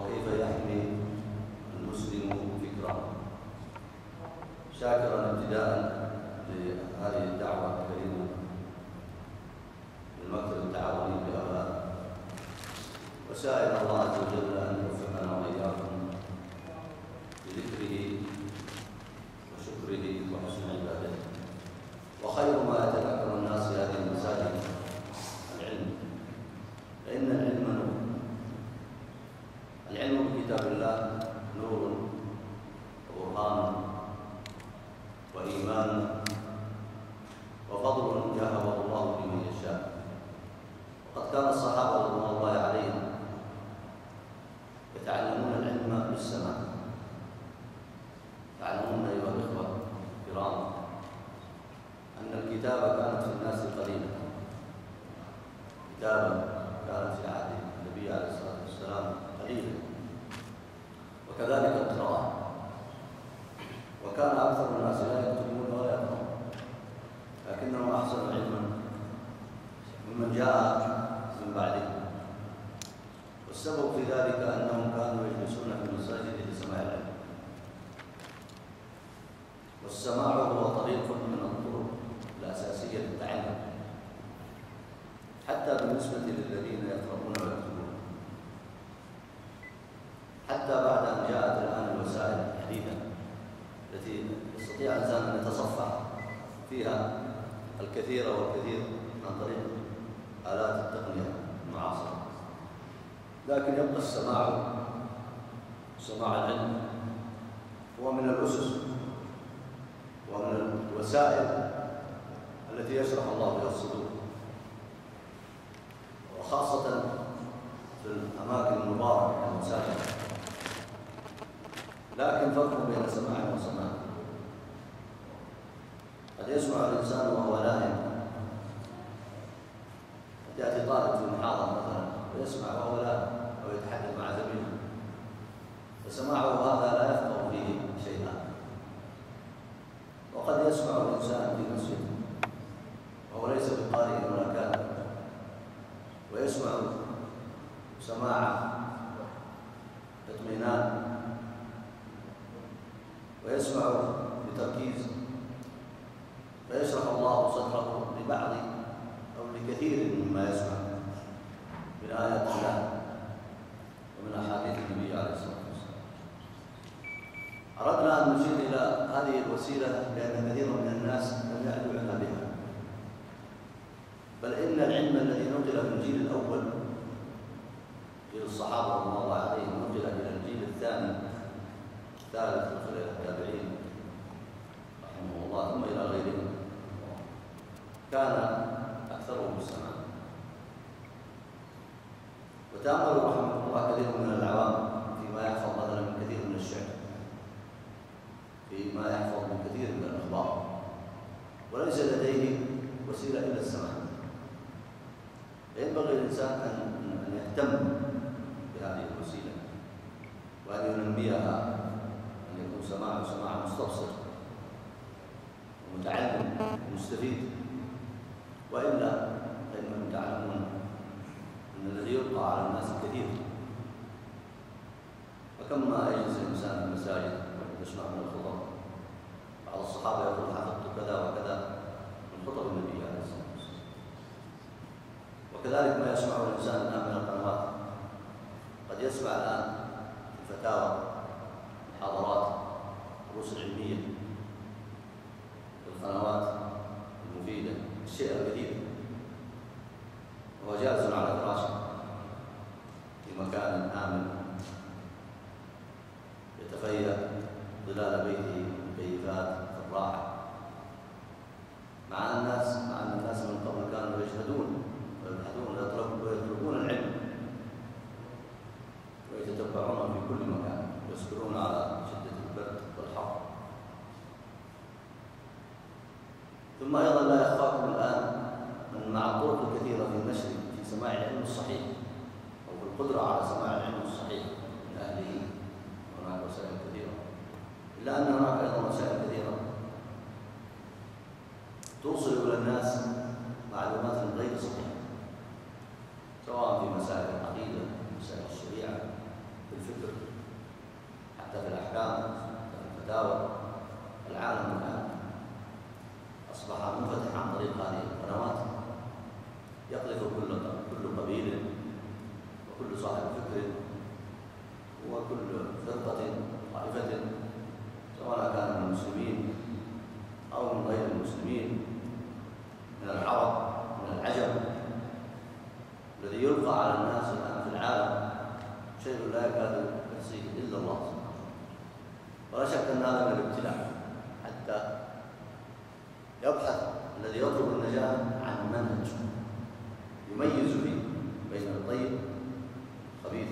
وكيف يحمي المسلم فكره. شاكرا ابتداء لهذه الدعوة الكريمة للمكتب التعاوني بهؤلاء، وسائل الله عز وجل أن يوفقنا وإياكم بذكره وشكره وحسن عبادته. وخير ما يتذكر الناس في هذه المساجد العلم، فإن العلم نور. العلم بكتاب الله نور وبرهان وإيمان وفضل يهبه الله لمن يشاء. وقد كان الصحابة رضوان الله عليهم يتعلمون العلم بالسماع. تعلمون أيها الإخوة الكرام أن الكتابة كانت في الناس قليلة. كتابة كانت في عهد النبي عليه الصلاة والسلام قليلة، وكذلك القراءة، وكان أكثر الناس لا يكتبون ولا يقرؤون، لكنهم أحسنوا علما ممن جاء من بعدهم. والسبب في ذلك أنهم كانوا يجلسون في المساجد لسماع العلم، والسماع هو طريق من الطرق الأساسية للتعلم، حتى بالنسبة للذين يقرؤون ويكتبون. حتى بعد أن جاءت الآن الوسائل الحديثة التي يستطيع الإنسان أن يتصفح فيها الكثير والكثير عن طريق آلات التقنية المعاصرة، لكن يبقى سماع العلم هو من الأسس ومن الوسائل التي يشرح الله بها الصدور، وخاصة في الأماكن المباركة المساجد. لكن فرق بين سماع وسماع. قد يسمع الإنسان وهو نائم، قد يأتي طالب في محاضرة مثلا ويسمع وهو نائم أو يتحدث مع زميله، فسماعه هذا لا يفقه فيه شيئا. وقد يسمع الإنسان في مسجد وهو ليس بقارئ ولا كاتب، ويسمع سماع اطمئنان، ويسمع بتركيز، فيشرح الله صدره لبعض أو لكثير مما يسمع من آيات الله ومن أحاديث النبي عليه الصلاة والسلام. أردنا أن نشير إلى هذه الوسيلة لأن كثيرا من الناس لم يعدوا عنا بها، بل إن العلم الذي نقل من الجيل الأول جيل الصحابة رضي الله عليهم نقل إلى الجيل الثاني الثالث وخلال التابعين رحمه الله ثم إلى غيرهم، كان أكثره بالسماع. وتأملوا رحمه الله كثير من العوام فيما يحفظ مثلا من كثير من الشعر، فيما يحفظ من كثير من الأخبار، وليس لديه وسيلة إلا السماع. ينبغي الإنسان أن يهتم بهذه الوسيلة وأن ينميها، أن يكون سماع مستبصر ومتعلم ومستفيد. وإلا فإنكم تعلمون أن الذي يلقى على الناس كثير، فكم ما يجلس الإنسان في المساجد ويسمع من الخطب. بعض الصحابة يقول حفظت كذا وكذا من خطب النبي عليه الصلاة والسلام. وكذلك ما يسمعه الإنسان الآن من القنوات. قد يسمع الآن الفتاوى، محاضرات، دروس علمية في القنوات المفيدة، الشيء الكثير، وهو جالس على فراشه في مكان آمن يتخيل ظلال بيته بكيفات الراحة، مع أن الناس من قبل كانوا يجهدون ويبحثون ويطلبون العلم ويتتبعون في كل مكان، يصبرون على شدة البرد والحر. ثم أيضا لا يخفاكم الآن أن مع الطرق الكثيرة في النشر في سماع العلم الصحيح أو في القدرة على سماع العلم الصحيح من أهله، وهناك وسائل كثيرة، إلا أن هناك أيضا وسائل كثيرة توصل إلى الناس معلومات غير صحيحة، سواء في مسائل العقيدة، مسائل الشريعة، في الفقه يحصيه إلا الله سبحانه. ولا شك أن هذا من الابتلاء، حتى يبحث الذي يطلب النجاة عن منهج يميز فيه بين الطيب والخبيث،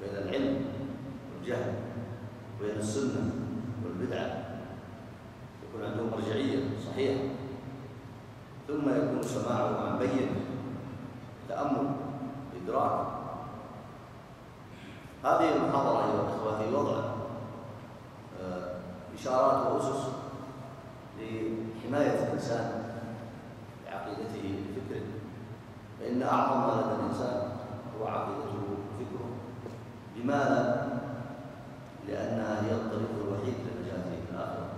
بين العلم والجهل، بين السنة والبدعة، يكون عنده مرجعية صحيحة، ثم يكون سماعه عن بين تأمل إدراك. هذه المحاضرة أيها الأخوة في وضع إشارات وأسس لحماية الإنسان بعقيدته وفكره، فإن أعظم ما لدى الإنسان هو عقيدته وفكره. لماذا؟ لأنها هي الطريق الوحيد لنجاته في الآخرة،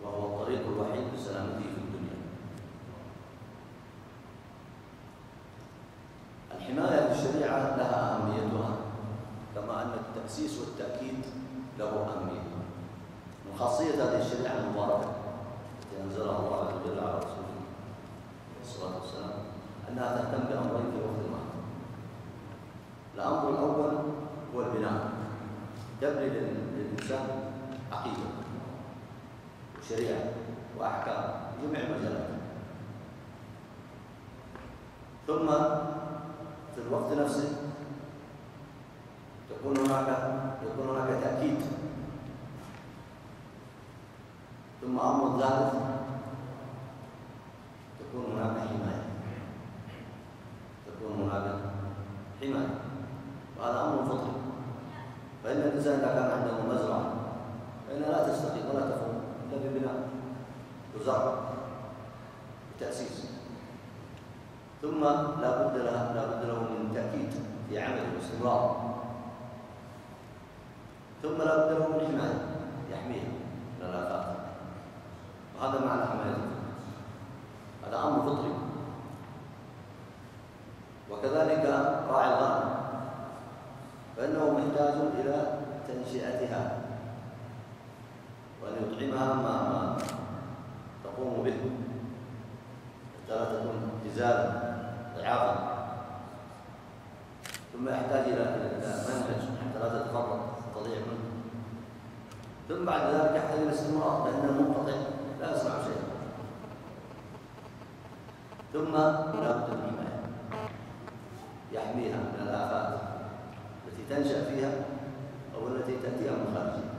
وهو الطريق الوحيد لسلامته في الدنيا. الحماية في الشريعة لها أهميتها، كما أن التأسيس والتأكيد له أهمية. من خاصية هذه الشريعة المباركة التي أنزلها الله عز وجل على رسوله عليه الصلاة والسلام أنها تهتم بأمرين في وقت واحد. الأمر الأول هو البناء، تبني للإنسان عقيدة وشريعة وأحكام في جميع المجالات. ثم في الوقت نفسه يكون هناك تأكيد. ثم أمر ثالث، تكون هناك حماية، وهذا أمر فطري. فإن الإنسان إذا كان عنده مزرعة فإنها لا تستقيم ولا تقوم إلا ببناء وزرع وتأسيس، ثم لا بد له من تأكيد في عمله واستمرار، ثم لا بد له من حماية يحميها من الآفات. وهذا معنى حماية، هذا أمر فطري. وكذلك راعي الغنم، فإنه محتاج إلى تنشئتها وأن يطعمها ما تقوم به حتى لا تكون ابتذالا ضعافا، ثم يحتاج إلى منهج حتى لا تتفرق تضيع منه، ثم بعد ذلك يحتاج إلى استمرار، لأن المنقطع لا يصنع شيئا. ثم لا بد من حماية يحميها من الآفات التي تنشأ فيها أو التي تأتيها من خارجها.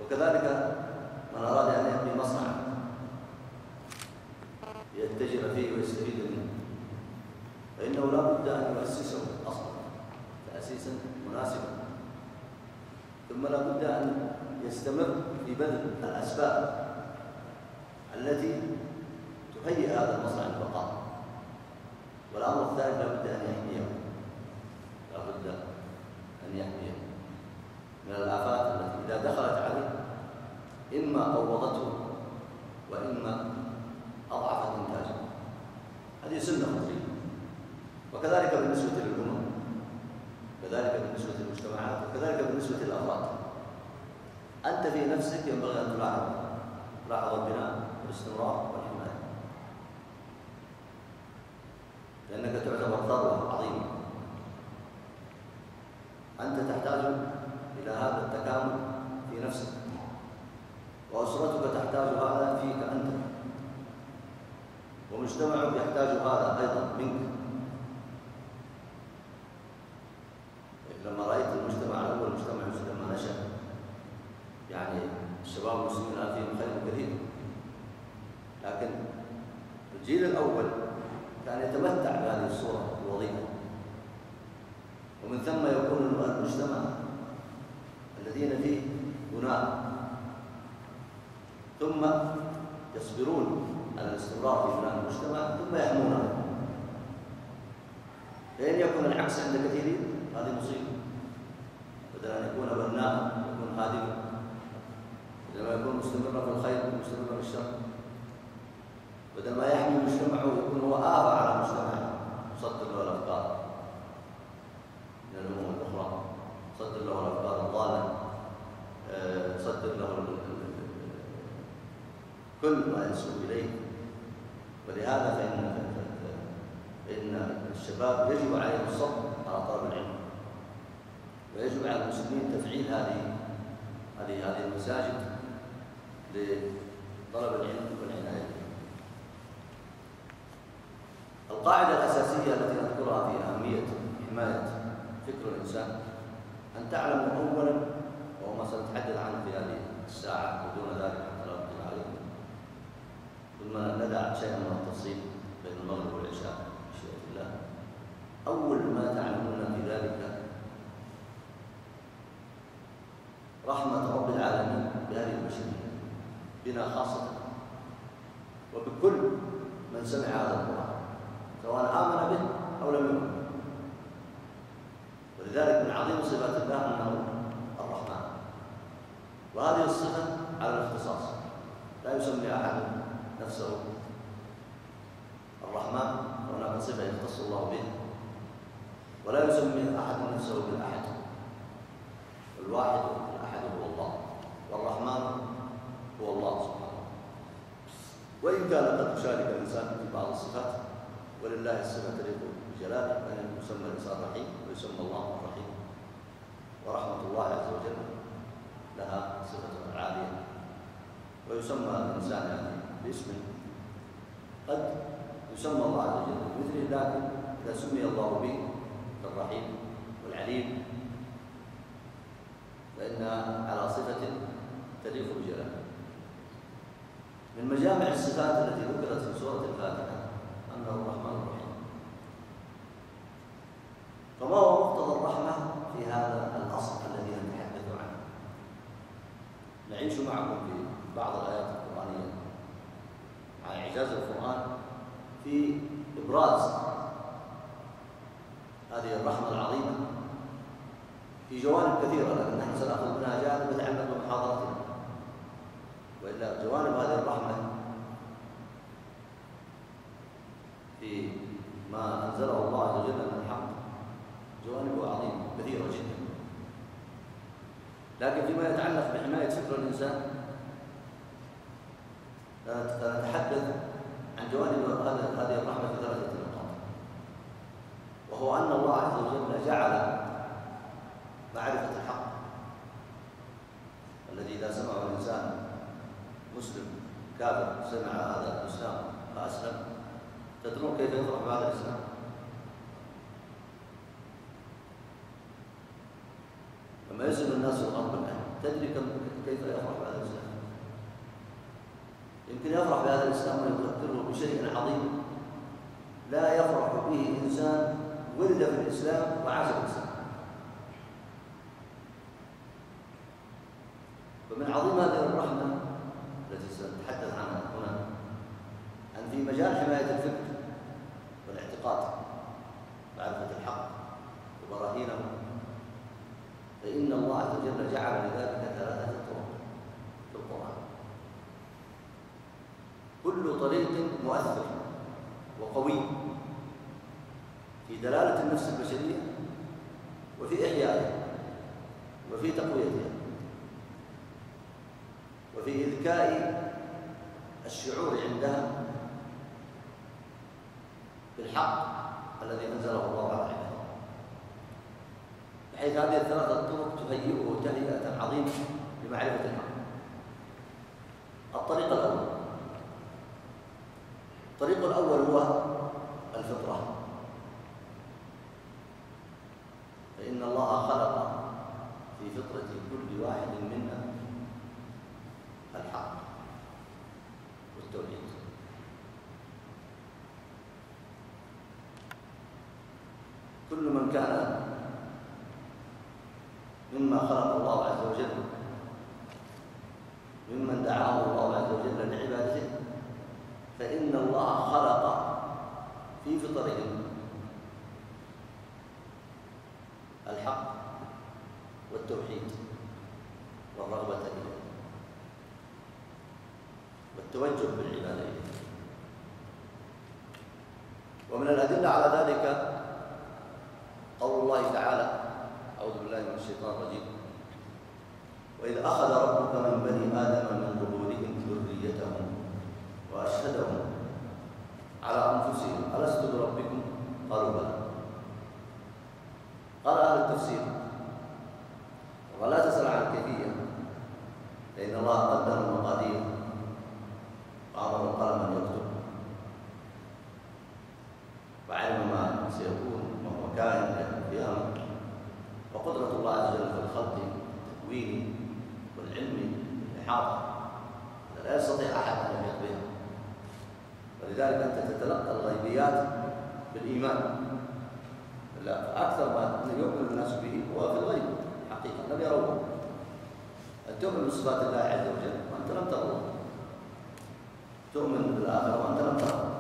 وكذلك من أراد أن يبني مصنعا يتجر فيه ويستفيد منه، فإنه لا بد أن يؤسسه أصلا تأسيسا مناسبا، ثم لا بد أن يستمر في بذل الأسباب التي تهيئ هذا المصنع البقاء. والأمر الثالث لا بد أن يحميه، لا بد أن يحميه من الآفات التي إذا دخلت عليه إما قوضته وإما أضعفت إنتاجه. هذه سنة فطرية. وكذلك بالنسبة للأمم، كذلك بالنسبة للمجتمعات، وكذلك بالنسبة للأفراد. أنت في نفسك ينبغي أن تلاحظ البناء والاستمرار والحماية، لأنك تعتبر ثروة عظيمة. أنت تحتاج إلى هذا التكامل في نفسك، وأسرتك تحتاج هذا فيك أنت، ومجتمعك يحتاج هذا أيضا منك. لما رأيت المجتمع الأول مجتمع لما نشأ، يعني الشباب المسلمين الآن فيهم خير كثير، لكن الجيل الأول كان يتمتع بهذه الصورة الوظيفة، ومن ثم يكون المجتمع الذين فيه بناء، ثم يصبرون على الاستمرار في بناء المجتمع ثم يحمونه. فإن يكون العكس عند كثيرين هذه مصيبة، بدل أن يكون بناء يكون هادما، بدل ما يكون مستمرا في الخير يكون مستمرا في الشر، بدل ما يحمي مجتمعه يكون هو آفة على مجتمعه، يصدر له الأفكار من الأمم الأخرى، يصدر له الأفكار الضالة، يصدر له كل ما ينسب إليه. ولهذا فإن الشباب يجب عليهم الصبر على على المسلمين تفعيل هذه المساجد لطلب العلم والعناية به. القاعدة الأساسية التي نذكرها في أهمية حماية فكر الإنسان أن تعلم أولا، وهو ما سنتحدث عنه في هذه الساعة ودون ذلك حتى لا نطيل عليكم، ثم ندع شيئا من التفصيل بين المغرب والعشاء بمشيئة الله. أول ما تعلمون في ذلك رحمة رب العالمين بهذه البشرية، بنا خاصة وبكل من سمع هذا القرآن سواء آمن به أو لم يؤمن. ولذلك من عظيم صفات الله أنه الرحمن، وهذه الصفة على الاختصاص، لا يسمي أحد نفسه الرحمن وهناك صفة يختص الله به، ولا يسمي أحد نفسه بالأحد. الواحد الأحد هو الله، والرحمن هو الله سبحانه. وإن كان قد يشارك الإنسان في بعض الصفات، ولله الصفة تليق بجلاله، أن يسمى الإنسان رحيم ويسمى الله الرحيم، ورحمة الله عز وجل لها صفة عالية، ويسمى الإنسان يعني باسم قد يسمى الله عز وجل بمثله، لكن إذا سمي الله به الرحيم والعليم فإنها على صفة تليق بجلاله. من مجامع الصفات التي ذكرت في سورة الفاتحة أنه الرحمن الرحيم. فما هو مقتضى الرحمة في هذا الأصل الذي نتحدث عنه؟ نعيش معكم في بعض الآيات القرآنية مع إعجاز القرآن في إبراز هذه الرحمة العظيمة في جوانب كثيرة، لكن نحن سنأخذ منها جانب يتعلق بمحاضرتنا، وإلا جوانب هذه الرحمة في ما أنزله الله عز وجل من الحق جوانبه عظيمة كثيرة جدا. لكن فيما يتعلق بحماية فكر الإنسان سنتحدث عن جوانب هذه الرحمة في 3 نقاط، وهو أن الله عز وجل جعل معرفة الحق الذي إذا سمعه الإنسان مسلم كافر سمع هذا الإسلام فأسلم، تدرون كيف يفرح بهذا الإسلام؟ لما يسلم الناس في الغرب الآن تدري كيف يفرح بهذا الإسلام؟ يمكن يفرح بهذا الإسلام ويذكره بشيء عظيم لا يفرح به إنسان ولد في الإسلام وعاش في الإسلام. فمن عظيم هذه الرحمة التي سنتحدث عنها هنا أن في مجال حماية الفكر والاعتقاد معرفة الحق وبراهينه، فإن الله عز وجل جعل لذلك 3 طرق في القرآن، كل طريق مؤثر وقوي في دلالة النفس البشرية وفي إحيائها وفي تقويتها وفي إذكاء الشعور عندها بالحق الذي أنزله الله على عباده، بحيث هذه ال3 طرق تهيئه تهيئة عظيمة لمعرفة الحق. الطريق الأول هو الفطرة، فإن الله خلق في فطرة كل واحد منا الحق والتوحيد. كل من كان مما خلق الله عز وجل ممن دعاه الله عز وجل لعبادته، فإن الله خلق في فطرهم الحق والتوحيد والرغبة إليه والتوجه بالعبادة إليه. ومن الأدلة على ذلك قول الله تعالى: أعوذ بالله من الشيطان الرجيم: وإذ أخذ ربك من بني آدم من ظهورهم ذريتهم وأشهدهم على أنفسهم ألست بربكم؟ قالوا بلى. قال أهل التفسير فإن الله قدر المقادير وأمر القلم أن يكتب وعلم ما سيكون وهو كائن في أمر. وقدرة الله عز وجل في الخلق التكويني والعلمي والإحاطة لا يستطيع أحد أن يحيط بها. ولذلك أنت تتلقى الغيبيات بالإيمان. أكثر ما يؤمن الناس به هو في الغيب حقيقة لم يروه. أن تؤمن بصفات الله عز وجل وأنت لم تره، تؤمن بالآخرة وأنت لم تره،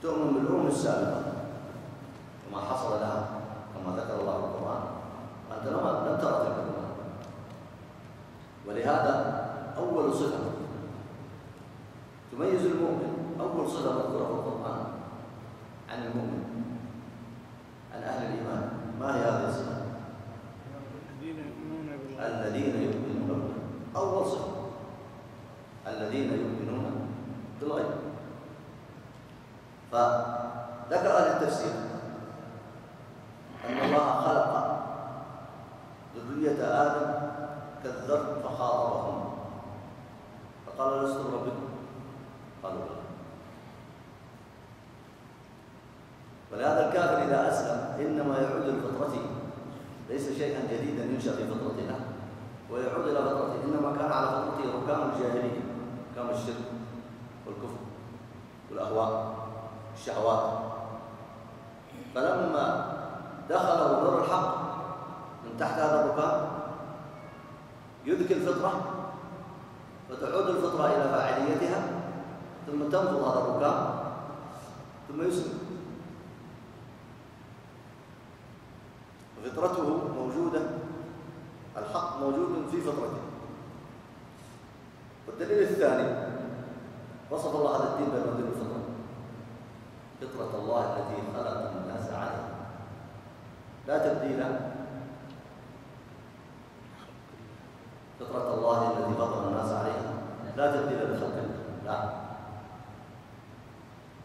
تؤمن بالأمم السابقة وما حصل لها كما ذكر الله في القرآن وأنت لم ترى تلك الأمم. ولهذا أول صفة تميز المؤمن، أول صفة مذكورة في القرآن عن المؤمن عن أهل الإيمان، ما هي هذه الصفة؟ الذين يؤمنون بالغيب. أول صفة الذين يؤمنون بالغيب. فذكر أهل التفسير أن الله خلق ذرية آدم كالذر فخاطبهم فقال لست بربكم قالوا بلى. ولهذا الكافر إذا أسلم إنما يعود لفطرته، ليس شيئا جديدا ينشأ في فطرته، لا، ويعود إلى فطرته، إنما كان على فطرته ركام الجاهلية، ركام الشرك والكفر والأهواء والشهوات. فلما دخله نور الحق من تحت هذا الركام يذكي الفطرة فتعود الفطرة إلى فاعليتها ثم تنفض هذا الركام ثم يسلم. فطرته موجودة، الحق موجود في فطرته. والدليل الثاني وصف الله هذا الدين بأنه دين الفطرة، فطرة الله التي خلق الناس عليها لا تبديل، فطرة الله التي فطر الناس عليها لا تبديل لخلق الله، لا.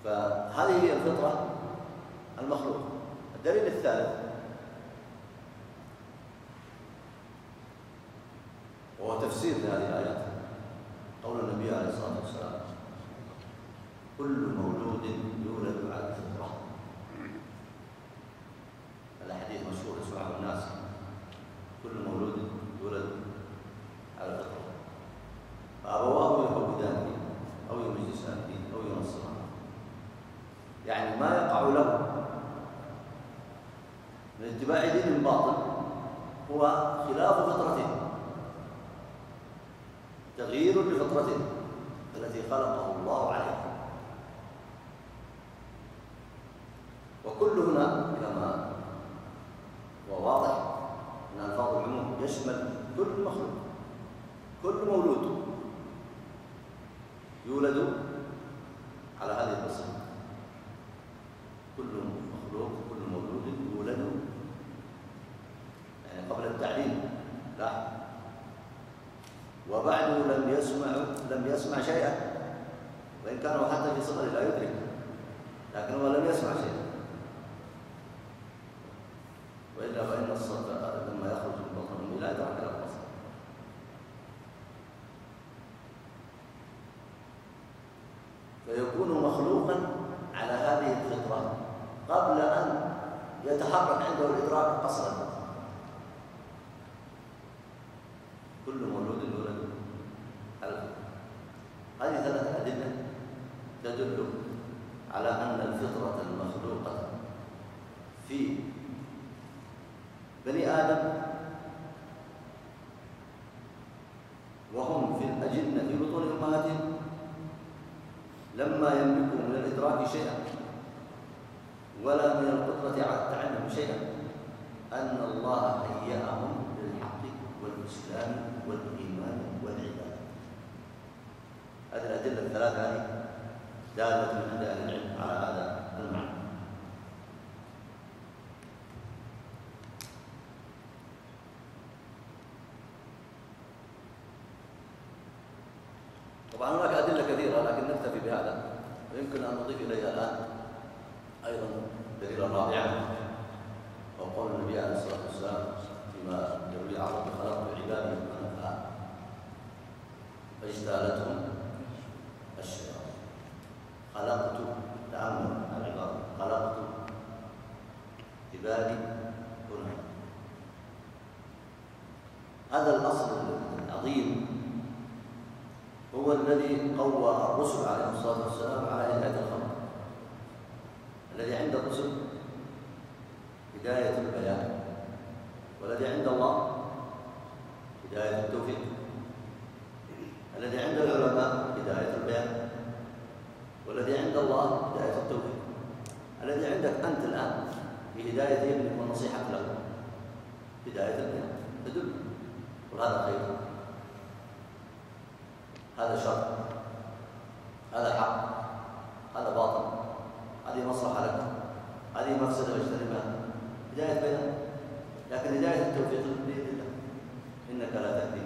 فهذه هي الفطرة المخلوقة. الدليل الثالث وهو تفسير لهذه الآيات قول النبي عليه الصلاة والسلام كل مولود يولد على الفطرة. هذا حديث مشهور يسمعه الناس، كل مولود يولد على الفطرة فأبواه يهودانه أو يمجسانه أو ينصرانه. يعني ما يقع له من اتباع دين باطل هو خلاف فطرته، تغيير لفطرته التي خلقه الله عليها. وكل هنا كما هو واضح أن ألفاظ العموم يشمل كل مخلوق، كل مولود يولد على هذه البصيرة. كل مخلوق كل مولود يولد يعني قبل التعليم، لا، وبعده لم يسمع شيئا، وإن كان حتى في صغره لا يدرك، لكنه لم يسمع شيئا. وإلا فإن الصوت لما يخرج من بطن أمه لا يدرك له البصر. فيكون مخلوقا على هذه الفطرة قبل أن يتحرك عنده الإدراك أصلا. كل مولود يولد على الفطرة. هذه ثلاث أدلة تدل على أن الفطرة المخلوقة في بني آدم وهم في الأجنة في بطون أمهاتهم لما يملكوا من الإدراك شيئا ولا من القدرة على التعلم شيئا أن الله هيأهم للحق والإسلام والإيمان والعبادة. هذه الأدلة الثلاثة هذه دالة من عند أهل العلم على هذا المعنى. طبعا هناك أدلة كثيرة لكن نكتفي بهذا، ويمكن أن نضيف إليها الآن أيضا دليلا رابعا وقول النبي عليه الصلاة والسلام فيما يروي عن خلق عباده حنفاء هنا. هذا الأصل العظيم هو الذي قوى الرسل عليهم الصلاة والسلام على هداية الخلق. الذي عند الرسل هداية البيان، والذي عند الله هداية التوفيق. الذي عند العلماء هداية البيان، والذي عند الله هداية التوفيق. الذي عندك أنت الآن بهداية ابنك ونصيحة له هداية البيان، تدل وهذا خير، هذا شر، هذا حق، هذا باطل، هذه مصلحة لك، هذه مفسدة واجتنبها، هداية بيان. لكن هداية التوفيق بيد الله، إنك لا تهدي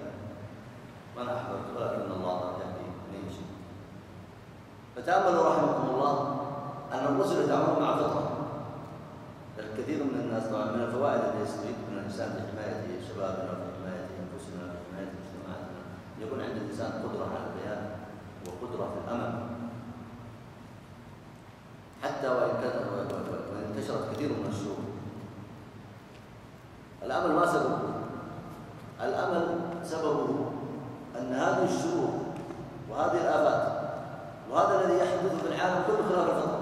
من أحببت ولكن الله يهدي من يشاء. فتأملوا رحمكم الله أن الرسل يتعاملون مع فطرة. الكثير من الناس طبعا من الفوائد التي يستفيد من الإنسان في حماية شبابنا وفي حماية أنفسنا وفي حماية مجتمعاتنا يكون عند الإنسان قدرة على البيان وقدرة في الأمل، حتى وإن انتشرت كثير من الشرور. الأمل ما سببه؟ الأمل سببه أن هذه الشرور وهذه الآفات وهذا الذي يحدث في العالم كله خلاف الفطرة،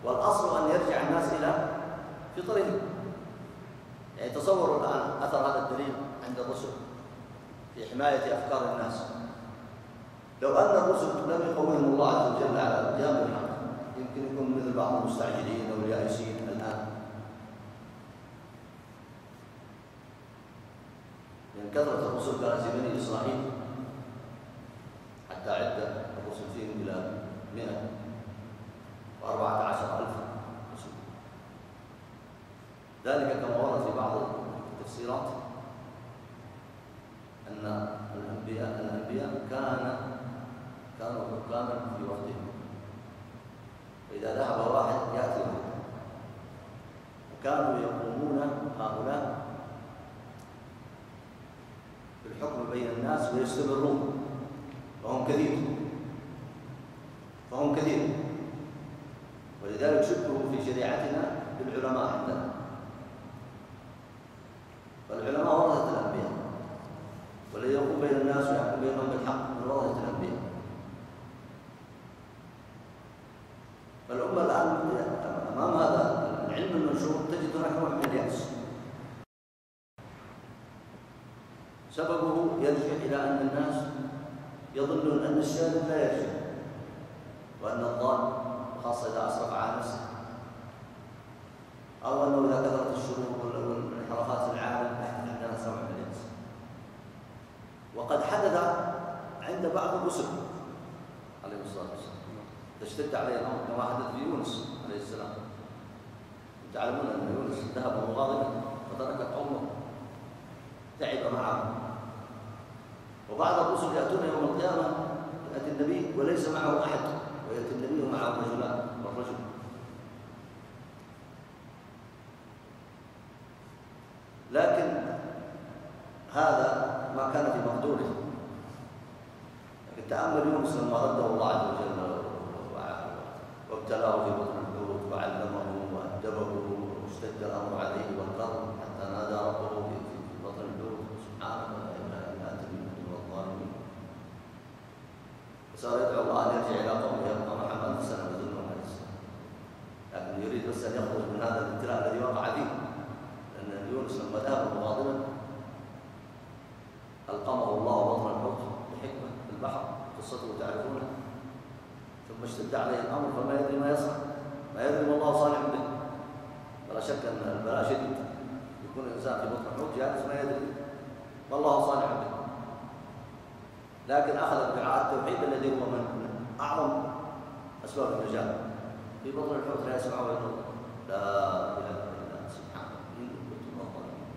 والأصل أن يرجع الناس إلى فطرهم. يعني تصوروا الآن أثر هذا الدليل عند الرسل في حماية أفكار الناس. لو أن الرسل لم يقومهم الله عز وجل على القيام بالحق يمكن يكون مثل بعض المستعجلين أو اليائسين الآن، لأن كثرة الرسل كانت في بني إسرائيل حتى عد الرسل فيهم إلى 114,000 رسول. ذلك كما ورد في بعض التفسيرات أن الأنبياء كانوا حكاما في وقتهم، فإذا ذهب واحد يأتي واحد، وكانوا يقومون هؤلاء بالحكم بين الناس ويستمرون، فهم كثير، ولذلك شبهوا في شريعتنا بالعلماء عندنا. فالعلماء ورثة الأنبياء، والذي يقوم بين الناس ويحكم بينهم بالحق من ورثة الأنبياء. فالأمة الآن أمام هذا العلم المنشور تجد هناك نوع من اليأس، سببه يرجع إلى أن الناس يظنون أن السالم لا يرجع، وأن الضال خاصة إذا أسرف على نفسه، أو أنه إذا كثرت الشرور والانحرافات في العالم يحدث عندنا نوع من اليأس. وقد حدث عند بعض الرسل عليه الصلاة والسلام تشتد عليه الأمر كما حدث في يونس عليه السلام. تعلمون أن يونس ذهب مغاضبا فترك قومه تعب معهم. وبعض الرسل يأتون يوم القيامة يأتي النبي وليس معه أحد، ويأتي النبي ومعه رجلان والرجل. لكن هذا ما كان في مقدوره. لكن تأمل يونس لما رده الله عز وجل وابتلاه في بطن الحوت وعلمه وأدبه واشتد الأمر عليه والكرب حتى نادى ربه في بطن الحوت سبحانه لا إله إلا أنت المؤمن والظالمين. وصار يدعو الله أن يرجع إلى قومه يبقى محمد في سنة بدون عليه السلام، لكن يريد بس أن يخرج من هذا الابتلاء الذي وقع فيه. لأن يونس لما ذهب مغاضبا ألقمه الله بطن الحوت بحكمة في البحر، قصته تعرفونها. ثم اشتد عليه الأمر فما يدري ما يصنع، ما يدري ما الله صالح به. فلا شك أن البلاء شديد، يكون الإنسان في بطن الحوت جالس ما يدري ما الله صالح به. لكن أخذ بدعاء التوحيد الذي هو من أعظم أسباب النجاة. في بطن الحوت لا يسمع إلا الله، لا إله إلا أنت سبحانه إني كنت من الظالمين.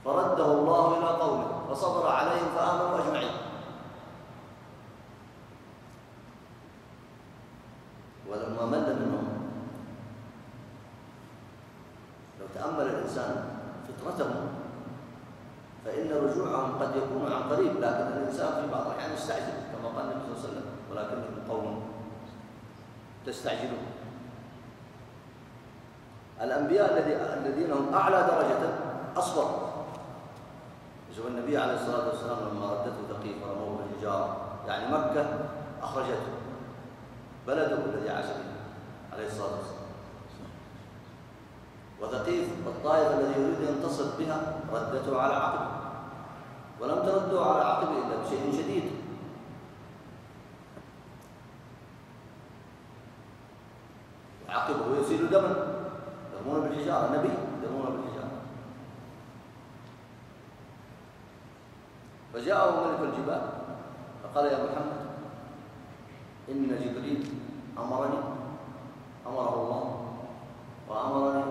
فرده الله إلى قومه فصبر عليهم فآمنوا أجمعين. ولما مل منهم لو تأمل الإنسان فطرتهم فإن رجوعهم قد يكون عن قريب، لكن الإنسان في بعض الأحيان يستعجل كما قال النبي صلى الله عليه وسلم ولكنكم قوم تستعجلون. الأنبياء الذين هم أعلى درجة أصبر. شوف النبي عليه الصلاة والسلام لما ردته ثقيف ورموه بالحجارة، يعني مكة أخرجته بلده الذي عاش فيه عليه الصلاة والسلام، وثقيف الطائف الذي يريد أن ينتصر بها ردته على عقبه، ولم تردوا على عقبه إلا بشيء شديد. عقبه يسيل دما يرمون بالحجارة، النبي يرمون بالحجارة. فجاءه ملك الجبال فقال يا محمد إن جبريل أمره الله وأمرني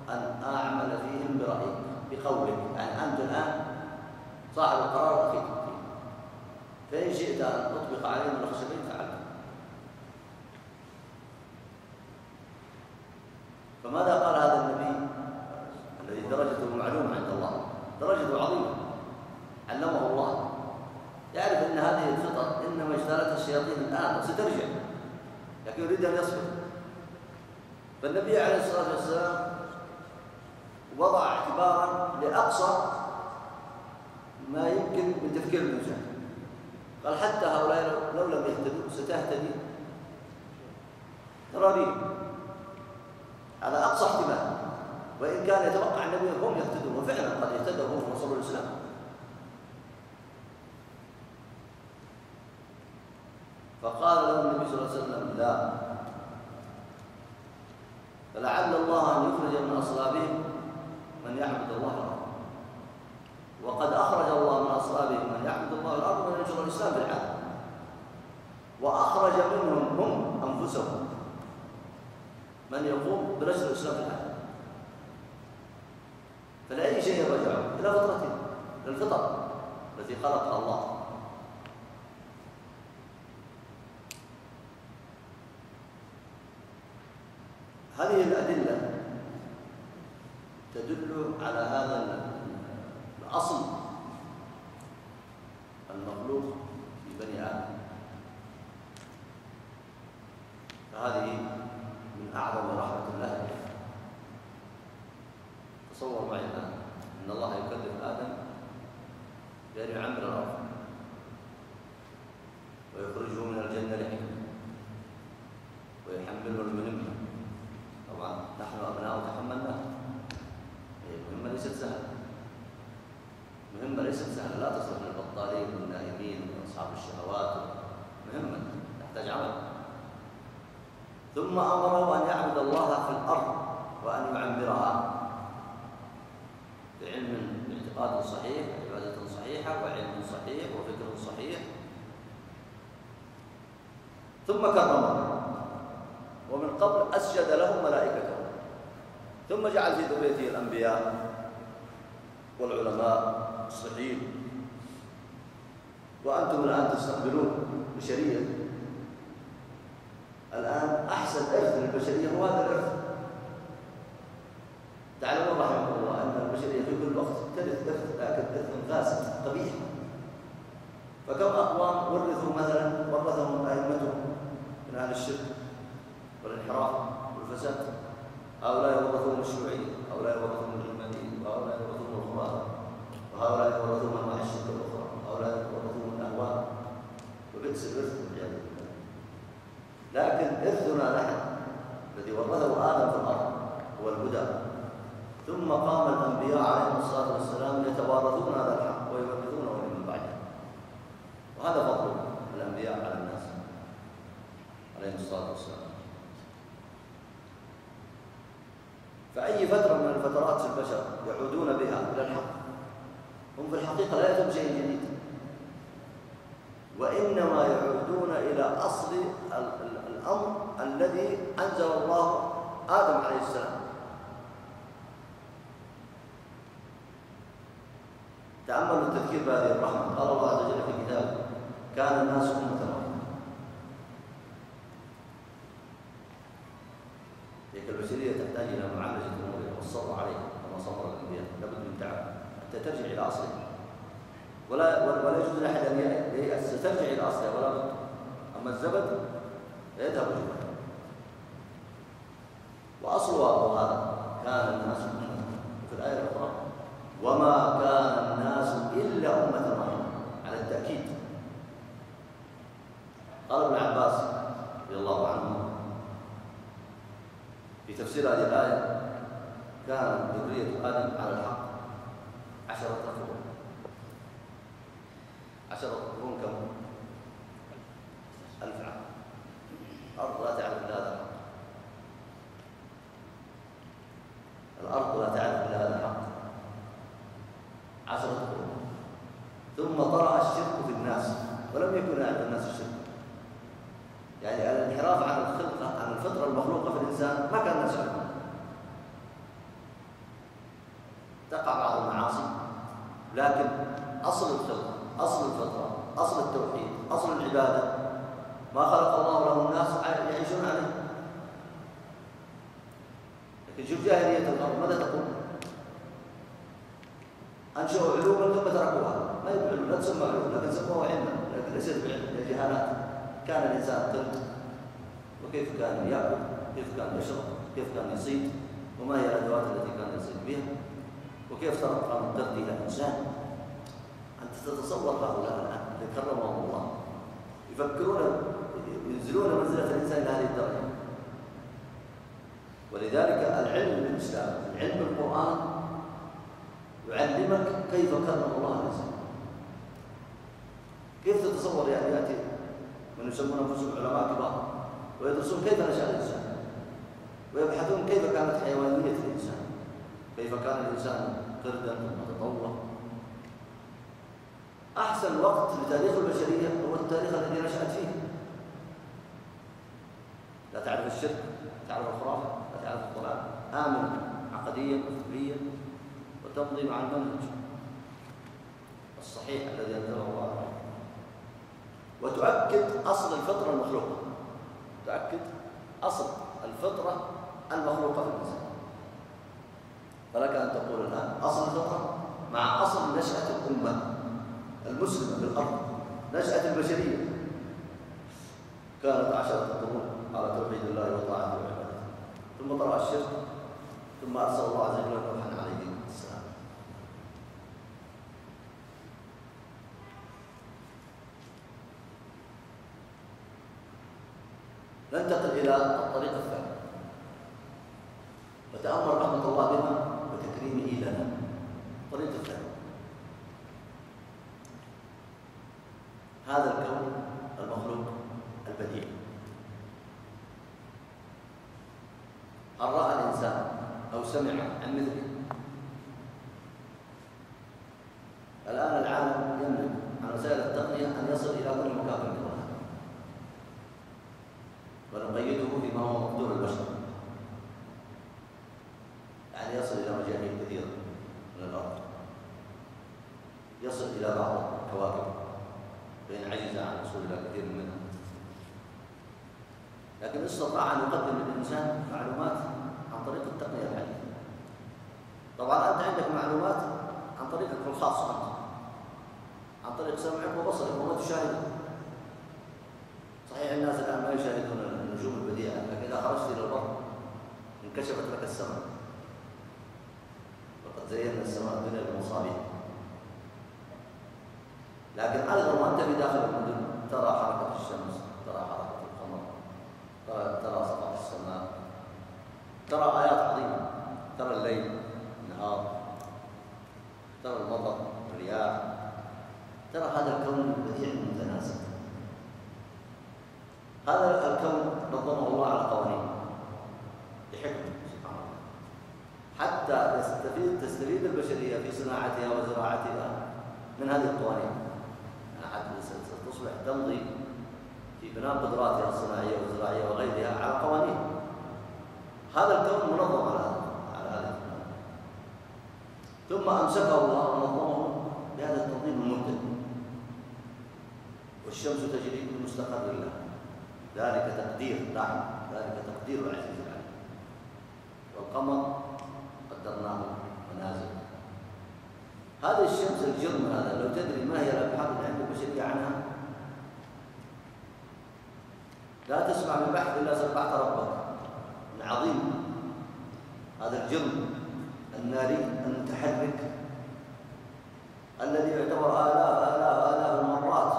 أن أعمل فيهم برأيك بقولك، يعني أنت الآن صاحب القرار الأخير فيه، فإن شئت أن تطبق عليهم الخشبين فعلت. فماذا قال هذا النبي الذي درجته معلومة عند الله، درجته عظيمة، علمه الله، يعرف أن هذه الخطط إنما اجتالتها الشياطين الآن وسترجع، لكن يريد أن يصبر. فالنبي عليه الصلاة والسلام وضع اعتبارا لأقصى ما يمكن من تفكير الإنسان. قال حتى هؤلاء لو لم يهتدوا ستهتدي تراريم، هذا أقصى احتمال، وإن كان يتوقع النبي هم يهتدون، وفعلا قد اهتدوا هم وصلوا الإسلام. فقال له النبي صلى الله عليه وسلم لا، فلعل الله أن يخرج من أصلابهم من يعبد الله الأرض، وقد أخرج الله من أصلابهم من يعبد الله الأرض ومن ينشر الإسلام في العالم، وأخرج منهم هم أنفسهم من يقوم بنشر الإسلام في العالم. فلأي شيء رجعوا إلى فطرتهم، إلى الفطر التي خلقها الله. هذه الأدلة تدل على هذا الأصل المخلوق في بني آدم، فهذه من أعظم رحمة الله. تصور معي الآن أن الله يكلف آدم بأن يعمر الأرض ويخرجه من الجنة لحكمة ويحمله المهمة. طبعا نحن أبناء تحملناها، مهمة ليست سهلة، مهمة ليست سهلة، لا تصلح للبطالين والنائمين وأصحاب الشهوات، مهمة تحتاج عمل. ثم أمره أن يعبد الله في الأرض وأن يعمرها بعلم باعتقاد صحيح وعبادة صحيحة وعلم صحيح وفكر صحيح. ثم كرمه، ومن قبل أسجد له ملائكته، ثم جعل في ذريته الأنبياء والعلماء الصالحين. وأنتم الآن تستقبلون بشرية، الآن أحسن إرث للبشرية هو هذا الإرث. تعلمون رحمه الله أن البشرية في كل وقت ترث إرث، لكن إرث فاسد قبيح. فكم أقوام ورثوا مثلا ورثهم أئمتهم من أهل الشرك والانحراف والفساد، هؤلاء يورثون الشيوعية، هؤلاء يورثون العلمانية، وهؤلاء يورثون الخرافة، وهؤلاء يورثون أنواع الشرك الأخرى، وهؤلاء يورثون الأهواء، وبئس الإرث والعياذ بالله. لكن إرثنا نحن الذي ورثه آدم في الأرض هو الهدى. ثم قام الأنبياء عليهم الصلاة والسلام يتوارثون هذا الحق ويورثونه لمن بعدهم، وهذا فضل الأنبياء على الناس عليهم الصلاة والسلام. فأي فترة من الفترات في البشر يعودون بها إلى الحق، هم في الحقيقة لا يأتون شيء جديد، وإنما يعودون إلى أصل الأمر الذي أنزل الله آدم عليه السلام. تأملوا التذكير بهذه الرحمة. قال الله عز وجل في كتابه كان الناس أمة واحدة. تلك البشرية تحتاج إلى معالجة أمورها والصبر عليها كما صبر الأنبياء، لابد من تعب حتى ترجع إلى أصلها، ولا يجوز لأحد أن ييأس، سترجع إلى أصلها ولا بد. أما الزبد يذهب جبلا، وأصلها هو هذا كان ذرية آدم على الحق 10 قرون. 10 قرون كم؟ 1000 عام. الأرض لا تعرف إلا هذا الحق. الأرض لا تعرف إلا هذا الحق. 10 قرون. ثم طرأ الشرك في الناس ولم يكن يعرف الناس الشرك. يعني الانحراف عن الخلقة، عن الفطرة المخلوقة في الإنسان ما كان الناس يعرفون. تقع بعض المعاصي، لكن أصل الخلقة، أصل الفطرة، أصل التوحيد، أصل العبادة ما خلق الله له الناس يعيشون عليه. لكن شوف جاهلية الأرض ماذا تقول؟ أنشأوا علوما ثم تركوها، ما يبعلون، لا تسمى علوم لكن سموها علما، لكن ليست بعلم، جهالات. كان الإنسان قرد، وكيف كان يأكل، كيف كان يشرب، كيف كان يصيد، وما هي الأدوات التي كان يصيد بها، وكيف ترقى من قرد إلى إنسان. أنت تتصور هؤلاء الآن الذين كرمهم الله يفكرون ينزلون منزلة الإنسان إلى هذه الدرجة. ولذلك العلم بالإسلام، العلم بالقرآن يعلمك كيف كرم الله الإنسان. كيف تتصور يعني يأتي من يسمون أنفسهم علماء كبار ويدرسون كيف نشأ الإنسان ويبحثون كيف كانت حيوانية الإنسان، كيف كان الإنسان قردا متطور. أحسن وقت لتاريخ البشرية هو التاريخ الذي نشأت فيه. لا تعرف الشرك، لا تعرف الخرافة، لا تعرف الضلال، آمنا عقديا وفكريا وتمضي مع المنهج الصحيح الذي أنزله الله عليه. وتؤكد أصل الفطرة المخلوقة، تؤكد أصل الفطرة المخلوقة في الإنسان. فلك أن تقول الآن أصل الفطرة مع أصل نشأة الأمة المسلمة في الأرض، نشأة البشرية كانت 10 قرون على توحيد الله وطاعته وعبادته، ثم طرأ الشرك، ثم أرسل الله عز وجل نوحا عليه السلام. ننتقل إلى الطريق الثاني وتأمل رحمة الله بنا وتكريمه لنا. الطريق الثاني هذا الكون المخلوق البديع. هل رأى الإنسان أو سمع عن مثله؟ الآن العالم يملك عن وسائل التقنية أن يصل إلى كل مكان في الكون، ونقيده فيما هو مقدور البشر، يعني يصل إلى مجاهيل كثيرة من الأرض، يصل إلى بعض الكواكب بين عجز عن الوصول إلى كثير منها. لكن استطاع أن يقدم للإنسان معلومات عن طريق التقنية الحديثة. طبعا أنت عندك معلومات عن طريقك الخاص أنت، عن طريق سمعك وبصرك وما تشاهده. صحيح الناس الآن ما يشاهدون النجوم البديعة، لكن إذا خرجت إلى البر انكشفت لك السماء، وقد زينا السماء الدنيا بالمصابيح. لكن أيضا وأنت في داخل المدن ترى حركة الشمس، ترى حركة القمر، ترى سطح السماء، ترى آيات عظيمة، ترى الليل، النهار، ترى المطر، الرياح، ترى هذا الكون البديع المتناسق. هذا الكون نظمه الله على قوانين بحكمة سبحانه الله، حتى تستفيد البشرية في صناعتها وزراعتها من هذه القوانين، حتى تصبح تمضي في بناء قدراتها الصناعية والزراعية وغيرها على قوانين. هذا الكون منظم على هذا القانون، ثم أمسكه الله ونظمه بهذا التنظيم المهتم. والشمس تجري بمستقر لها، ذلك تقدير، نعم ذلك تقدير العزيز العليم. والقمر قدرناه منازل. هذه الشمس الجرم هذا لو تدري ما هي الأبحاث اللي عند البشرية عنها لا تسمع من بحث إلا سبحت ربك العظيم. هذا الجرم الناري المتحرك الذي يعتبر آلاف المرات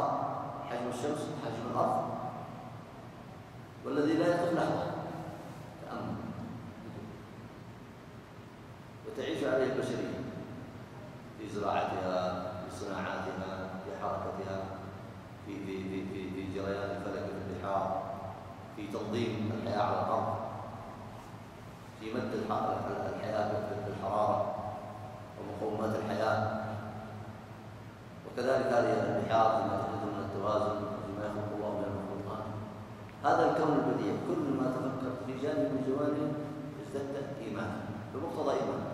حجم الشمس، حجم الأرض، والذي لا يقف لحظة. تأمل وتعيش عليه البشرية في زراعتها، في صناعاتها، في حركتها، في جريان الفلك في البحار، في تنظيم الحياة على الأرض، في مد الحياة بالحرارة ومقومات الحياة. وكذلك هذه البحار فيما تحدث من التوازن وفيما يخلق الله من المخلوقات. هذا الكون البديع كل ما تفكرت في جانب من جوانبه ازددت إيمانا بمقتضى إيمانك،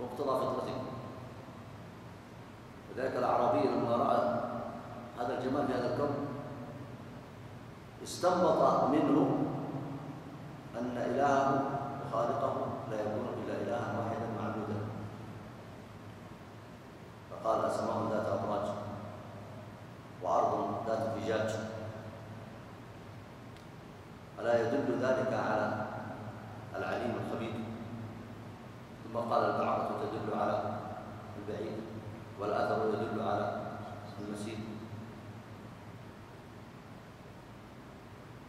مقتضى فطرتك. وذلك الأعرابي لما رأى هذا الجمال في هذا الكون استنبط منه أن إلهه وخالقه لا يكون إلا إلها واحدا معبودا. فقال سماء ذات أبراج وأرض ذات فجاج، ألا يدل ذلك على العليم الخبير؟ ثم قال البعرة تدل على البعيد والأثر يدل على المسير.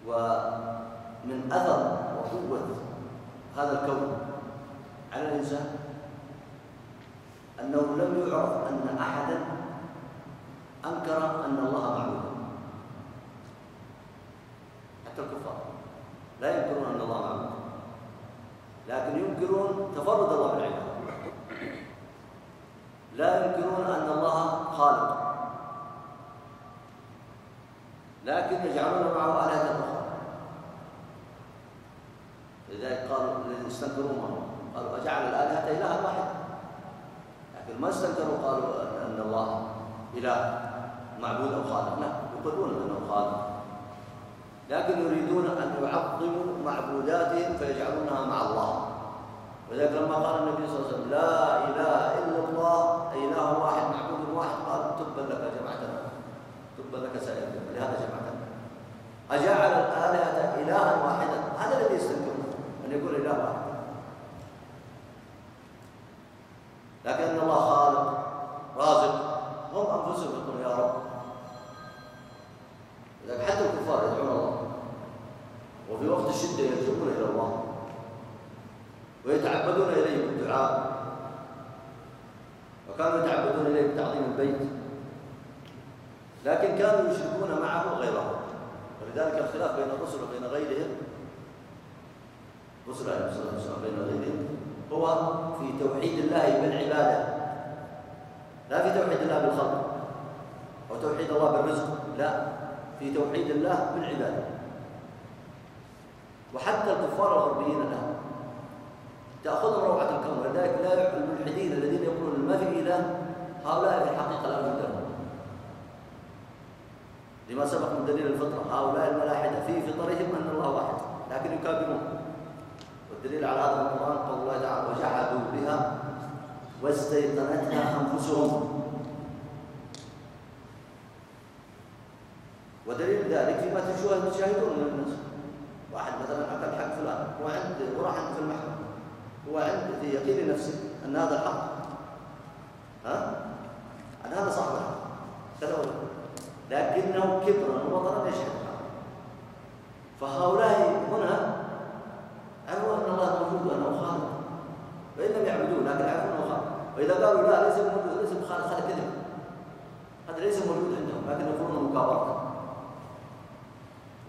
ومن أثر وقوة هذا الكون على الإنسان أنه لم يعرف أن أحدا أنكر أن الله معبود. حتى الكفار لا ينكرون أن الله معبود، لكن ينكرون تفرد الله بالعبادة، لا ينكرون أن الله خالق، لكن يجعلون معه آلهة أخرى. لذلك قالوا الذين استنكروا قالوا أجعل الآلهة إلها واحدا، لكن ما استنكروا قالوا أن الله إله معبود أو خالق، لا، يقولون أنه خالق، لكن يريدون أن يعظموا معبوداتهم فيجعلونها مع الله. ولذلك لما قال النبي صلى الله عليه وسلم لا إله إلا الله أي إله واحد معبود واحد، قال تبا لك جمعتنا، تبا لك سائر، لهذا جمعتنا. أجعل الآلهة إلها واحدا، هذا الذي يستنكرون أن يكون إله واحد. لكن الله خالق رازق، هم أنفسهم يقولون يا رب. لذلك حتى الكفار يدعون الله، وفي وقت الشدة يلجؤون إلى الله ويتعبدون إليه بالدعاء، وكانوا يتعبدون إليه بتعظيم البيت، لكن كانوا يشركون معه غيره. ولذلك الخلاف بين الرسل وبين غيرهم، رسل عليه الصلاة والسلام بين غيرهم، هو في توحيد الله بالعبادة، لا في توحيد الله بالخلق أو توحيد الله بالرزق، لا، في توحيد الله بالعبادة. وحتى الكفار الغربيين الآن تأخذهم روعة الكون، ولذلك لا يعقل الملحدين الذين يقولون ما في إله، هؤلاء في الحقيقة لا وجود لهم، لما سبق من دليل الفطرة. هؤلاء الملاحدة في فطرهم أن الله واحد، لكن يكابرون. والدليل على هذا القرآن قول الله تعالى وجحدوا بها واستيقنتها أنفسهم. ودليل ذلك فيما تشاهدون من الناس. واحد مثلا أكل حق فلان وراح عند في المحكمة، هو عنده في يقين نفسه أن هذا الحق، أن هذا صاحب الحق كذا، لكنه كبرا وبطرا يشهد الحق. فهؤلاء هنا عرفوا أن الله موجود وأنه خالق، وإن لم يعبدوه لكن عرفوا أنه خالق. وإذا قالوا لا ليس موجود، ليس بخالق، هذا كذب، هذا ليس موجود عندهم، لكن يقولون مكابرة.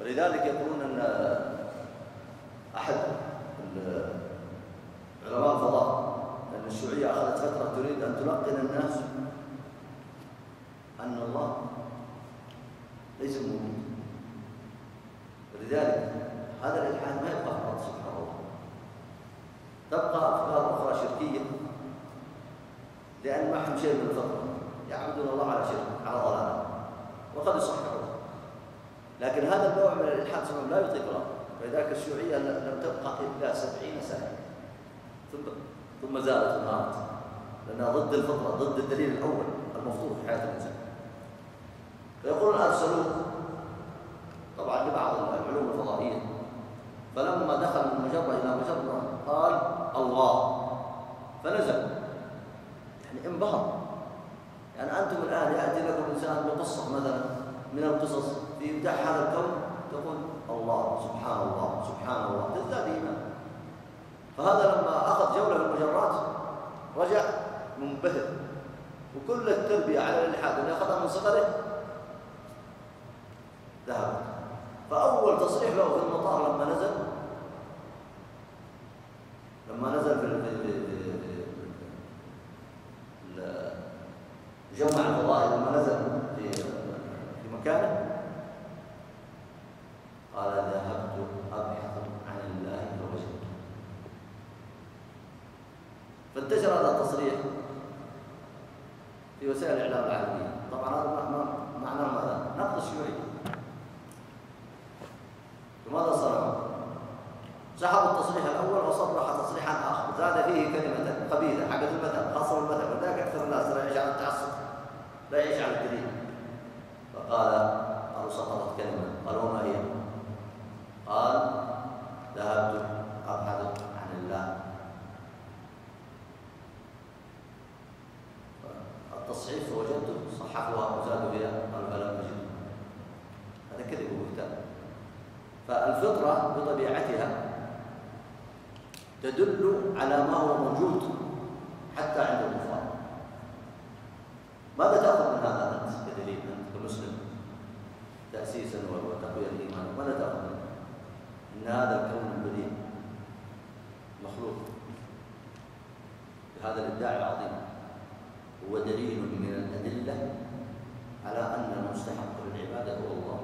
ولذلك يقولون أن أحد علماء الفضاء أن الشيوعية أخذت فترة تريد أن تلقن الناس أن الله ليس موجود. ولذلك هذا الإلحاد ما يبقى في الأرض سبحان الله، تبقى أفكار أخرى شركية، لأن معهم شيء من الفطرة، يعبدون الله على شرك، على ضلال، وقد يصححون. لكن هذا النوع من الإلحاد سبحانه لا يطيق الأرض. ولذلك الشيوعية لم تبقى إلا 70 سنة ثم زالت وانهارت، لأنها ضد الفطرة، ضد الدليل الأول المفروض في حياة الإنسان. فيقولون أرسلوه طبعا لبعض العلوم الفضائية، فلما دخل من مجرة إلى مجرة قال الله فنزل، يعني انبهر. يعني أنتم الآن يأتي لكم إنسان بقصة مثلا من القصص في إبداع هذا الكون، تقول الله سبحان الله سبحان الله، تزداد إيمان. فهذا لما أخذ جولة في المجرات رجع منبهر، وكل التربية على الإلحاد اللي أخذها من صغره ذهب. فأول تصريح له في المطار لما نزل في الجمع الفضائي، لما نزل في مكانه قال ذهبت أبحث عن الله فوجدته. فانتشر هذا التصريح في وسائل الإعلام العالمية. طبعا هذا معناه ماذا؟ نقد الشيوعية. فماذا صنعوا؟ سحبوا التصريح الأول وصرح تصريحا آخر زاد فيه كلمة خبيثة حقت المذهب، خاصة بالمذهب، وذاك أكثر الناس لا يعيش على التعصب، لا يعيش على الدليل. قالوا سقطت كلمة. قالوا وما هي؟ قال ذهبت أبحث عن الله. التصحيح فوجدته صححوها وزادوا فيها قالوا فلم نجد. هذا كذب وبهتان. فالفطرة بطبيعتها تدل على ما هو موجود حتى عند الكفار. ماذا تأخذ من هذا أنت كدليل، أنت كمسلم تأسيسا وتقوية الإيمان؟ ماذا تأخذ منه؟ إن هذا الكون البديع مخلوق بهذا الإبداع العظيم هو دليل من الأدلة على أن المستحق للعبادة هو الله.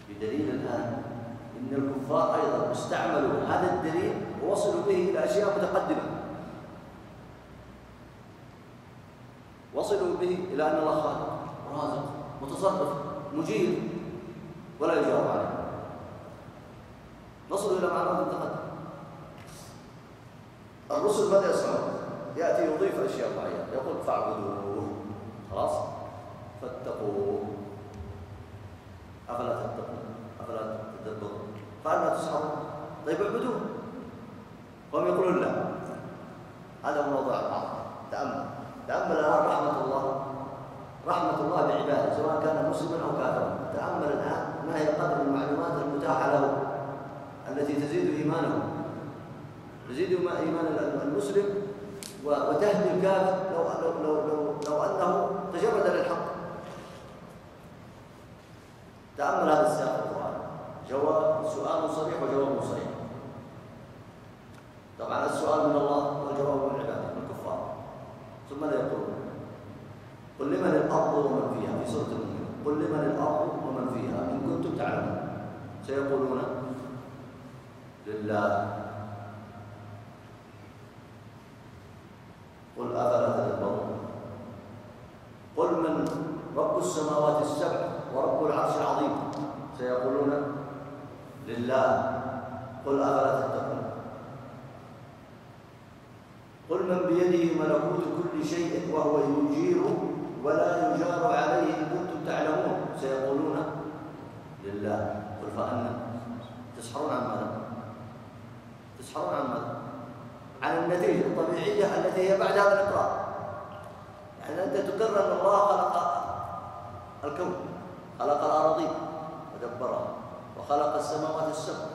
بدليل الآن إن الكفار أيضا استعملوا هذا الدليل ووصلوا به إلى أشياء متقدمة. وصلوا به إلى أن الله خالق رازق متصرف مجير ولا يجاوب عليه. نصلوا إلى معلومات متقدمة. الرسل ماذا يصنعون؟ يأتي يضيف أشياء معينة، يقول فاعبدوه، خلاص، فاتقوه، أفلا تتقون، أفلا تتدبرون، فأنا تسحرون. طيب اعبدوه. هم يقولون لا. هذا موضوع العظم. تأمل الآن رحمة الله بعباده سواء كان مسلما أو كافرا. تأمل الآن ما هي قدر المعلومات المتاحة له التي تزيد إيمانه، تزيد إيمان المسلم وتهدي الكافر لو أنه تجرد للحق. تأمل هذا السياق القرآني. جواب سؤال صريح وجواب صريح. طبعا السؤال من الله والجواب من العباد من الكفار. ثم لا يقولون قل لمن الأرض ومن فيها في سورة المؤمنون، قل لمن الأرض ومن فيها إن كنتم تعلمون. سيقولون لله. قل أفلا تدبرون. قل من رب السماوات السبع ورب العرش العظيم. سيقولون لله. قل أفلا تتقون. قل من بيده ملكوت كل شيء وهو يجير ولا يجار عليه إن كنتم تعلمون. سيقولون لله. قل فأنا تسحرون عن ماذا؟ تسحرون عن ماذا؟ عن النتيجة الطبيعية التي هي بعد هذا الإقرار. يعني أنت تقر أن الله خلق الكون، خلق الأراضين ودبرها، وخلق السماوات السبع،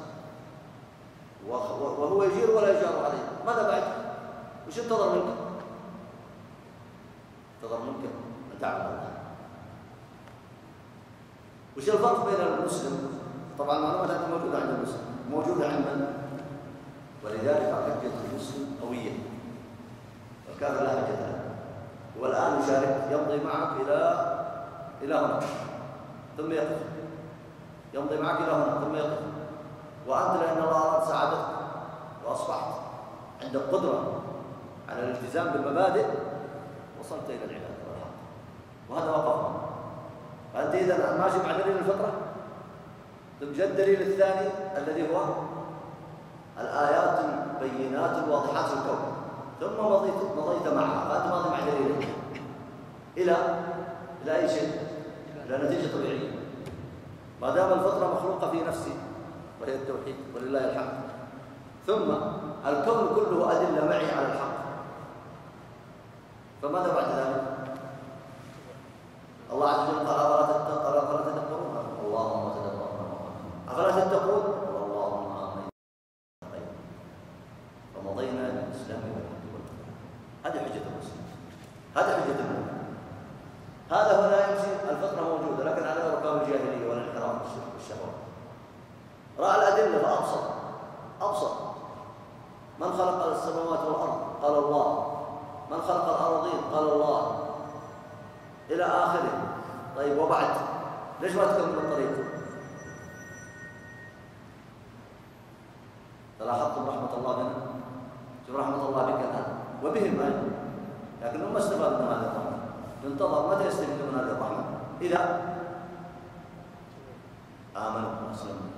وهو يجير ولا يجار عليه. ماذا بعد؟ وش انتظر منك؟ انتظر منك أن تعبد الله. وش الفرق بين المسلم؟ طبعا المعلومات هذه موجودة عند المسلم، موجودة عند من؟ ولذلك حجة المسلم قوية والكافر لا حجة له. والآن يشارك، يمضي معك إلى هنا ثم يقف، يمضي معك إلى هنا ثم يقف، وأنت لأن الله أراد سعادتك وأصبحت عندك قدرة على الالتزام بالمبادئ وصلت إلى العبادة والحق، وهذا وقف. فأنت إذا ماشي مع دليل الفطرة. ثم جاء الدليل الثاني الذي هو الآيات البينات الواضحات في الكون، ثم مضيت معها، فأنت ماضي مع دليلك إلى أي شيء؟ إلى نتيجة طبيعية. ما دام الفطرة مخلوقة في نفسي وهي التوحيد ولله الحمد، ثم الكون كله أدلة معي على الحق، فماذا بعد ذلك؟ الله عز وجل قال أفلا تتقون؟ اللهم تدبرنا. أفلا تتقون؟ اللهم آمين. فمضينا للإسلام والحمد لله. هذه حجة المسلم، هذه حجة المؤمن. هذا هنا يمشي الفطرة موجودة، لكن على ركاب الجاهلية والانحراف والشهوات. رأى الأدلة فأبصر. من خلق السماوات والأرض؟ قال الله. من خلق الأراضين؟ قال الله، إلى آخره. طيب وبعد ليش ما تكمل الطريق؟ تلاحظتم رحمة الله بنا؟ شوف رحمة الله بك الآن وبهم أيضا، لكنهم ما استفادوا من هذه الرحمة. ينتظر متى يستفيدوا من هذه الرحمة؟ إذا آمنوا وأسلموا.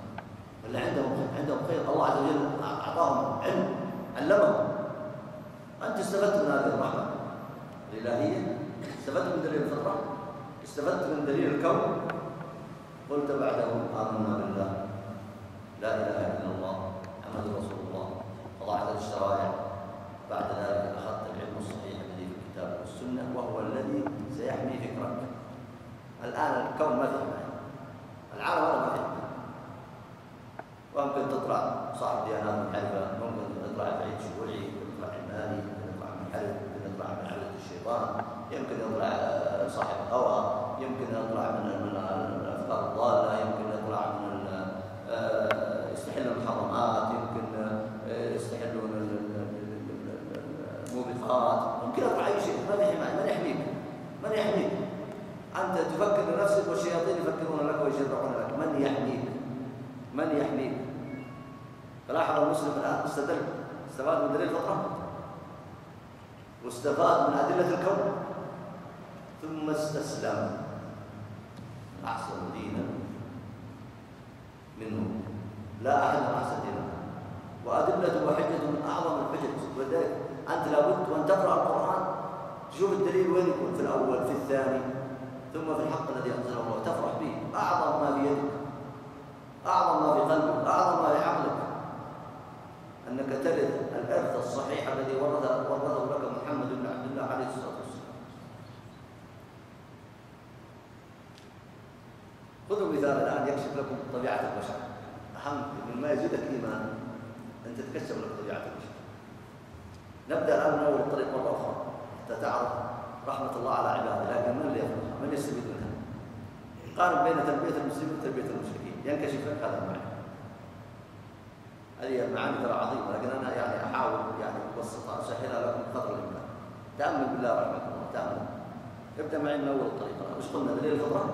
اللي عندهم خير، الله عز وجل أعطاهم علم، علمهم. أنت استفدت من هذه الرحمة الإلهية، استفدت من دليل الفطرة، استفدت من دليل الكون. قلت بعده آمنا بالله، لا إله إلا الله، محمد رسول الله، وضعت الشرائع. بعد ذلك أخذت العلم الصحيح الذي في الكتاب والسنة، وهو الذي سيحمي فكرك. الآن الكون ما في حماية، العالم هذا ما في حماية. وممكن تطلع صاحب ديانات منحرفة، ممكن تطلع بعيد شيوعي، ممكن تطلع علماني، ممكن تطلع منحرف، ممكن تطلع من عبادة الشيطان، يمكن يطلع صاحب هوى، يمكن يطلع من الأفكار الضالة، يمكن يطلع من يستحل المحرمات، يمكن يستحل الموبقات، ممكن يطلع أي شيء. ما في حماية. من يحميك؟ أنت تفكر لنفسك والشياطين يفكرون لك ويشرعون لك. من يحميك؟ فلاحظ المسلم الآن استفاد من دليل الفطرة، واستفاد من أدلة الكون، ثم استسلم. أحسن دينا منه، لا أحد أحسن دينا. وأدلة وحجة من أعظم الحجج. ولذلك أنت لابد وأن تقرأ القرآن تشوف الدليل وين يكون، في الأول، في الثاني، ثم في الحق الذي أنزله الله، تفرح به. أعظم ما في يدك، أعظم ما في قلبك، أعظم ما في عقلك، أنك ترث الإرث الصحيح الذي ورثه لك محمد بن عبد الله عليه الصلاة والسلام. خذوا مثال الآن يكشف لكم طبيعة البشر. أهم من ما يزيدك إيمان أن تتكشف لك طبيعة البشر. نبدأ الآن من أول الطريق مرة أخرى حتى تعرف رحمة الله على عباده، لكن من اللي يفرح؟ من يستفيد منها؟ قارن بين تربية المسلمين وتربية المشركين، ينكشف لك هذا المعنى. هذه المعاني ترى عظيمة، لكن أنا يعني أحاول أبسطها أسهلها لكم قدر الإمكان. تأمل بالله رحمة الله، تأمل. ابدأ معي من أول الطريق. وش قلنا؟ دليل الفطرة،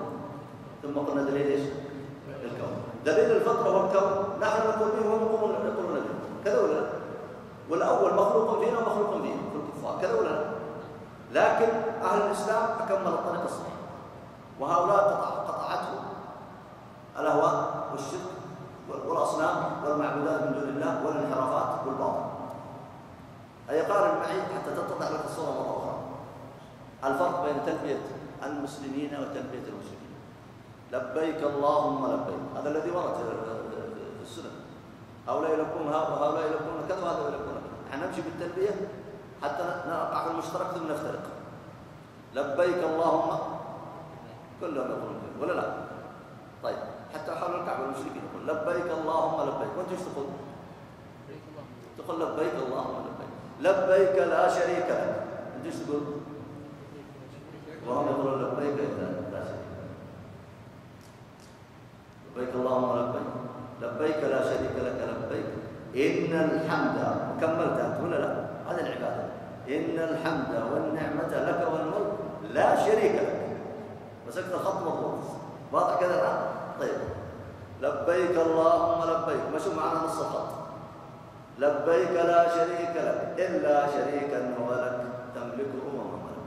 ثم قلنا دليل إيش؟ الكون. دليل الفطرة والكون نحن نقول به وهم يقولون به، كذا ولا لا؟ والأول مخلوق فينا ومخلوق فيهم في الكفار، كذا ولا لا؟ لكن أهل الإسلام أكمل الطريق الصحيح، وهؤلاء قطعته الأهواء والشرك والأصنام والمعبودات من دون الله والانحرافات والباطل. أي قارن معي حتى تتضح لك الصورة مرة أخرى. الفرق بين تلبية المسلمين وتلبية المشركين. لبيك اللهم لبيك، هذا الذي ورد في السنة. هؤلاء يلبون وهؤلاء يلبون كذا وهذا يلبون كذا. نحن نمشي بالتلبية حتى نقع في المشترك ثم نفترق. لبيك اللهم، كلهم يقولون كذا ولا لا؟ طيب حتى حول الكعبة المشركين يقول لبيك اللهم لبيك، وانت ايش تقول؟ تقول لبيك اللهم لبيك. لبيك لا شريك لك، انت ايش تقول؟ وهم يقولون لبيك لا شريك لك. لبيك اللهم لبيك، لبيك لا شريك لك لبيك إن الحمد، كملتها ولا لا؟ هذه العبادة. إن الحمد والنعمة لك والملك لا شريك لك. مسكت الخط مضبوط، واضح كذا الآن؟ طيب لبيك اللهم لبيك، مشوا معنا نص الخط. لبيك لا شريك لك إلا شريكا هو لك تملكه وما ملك.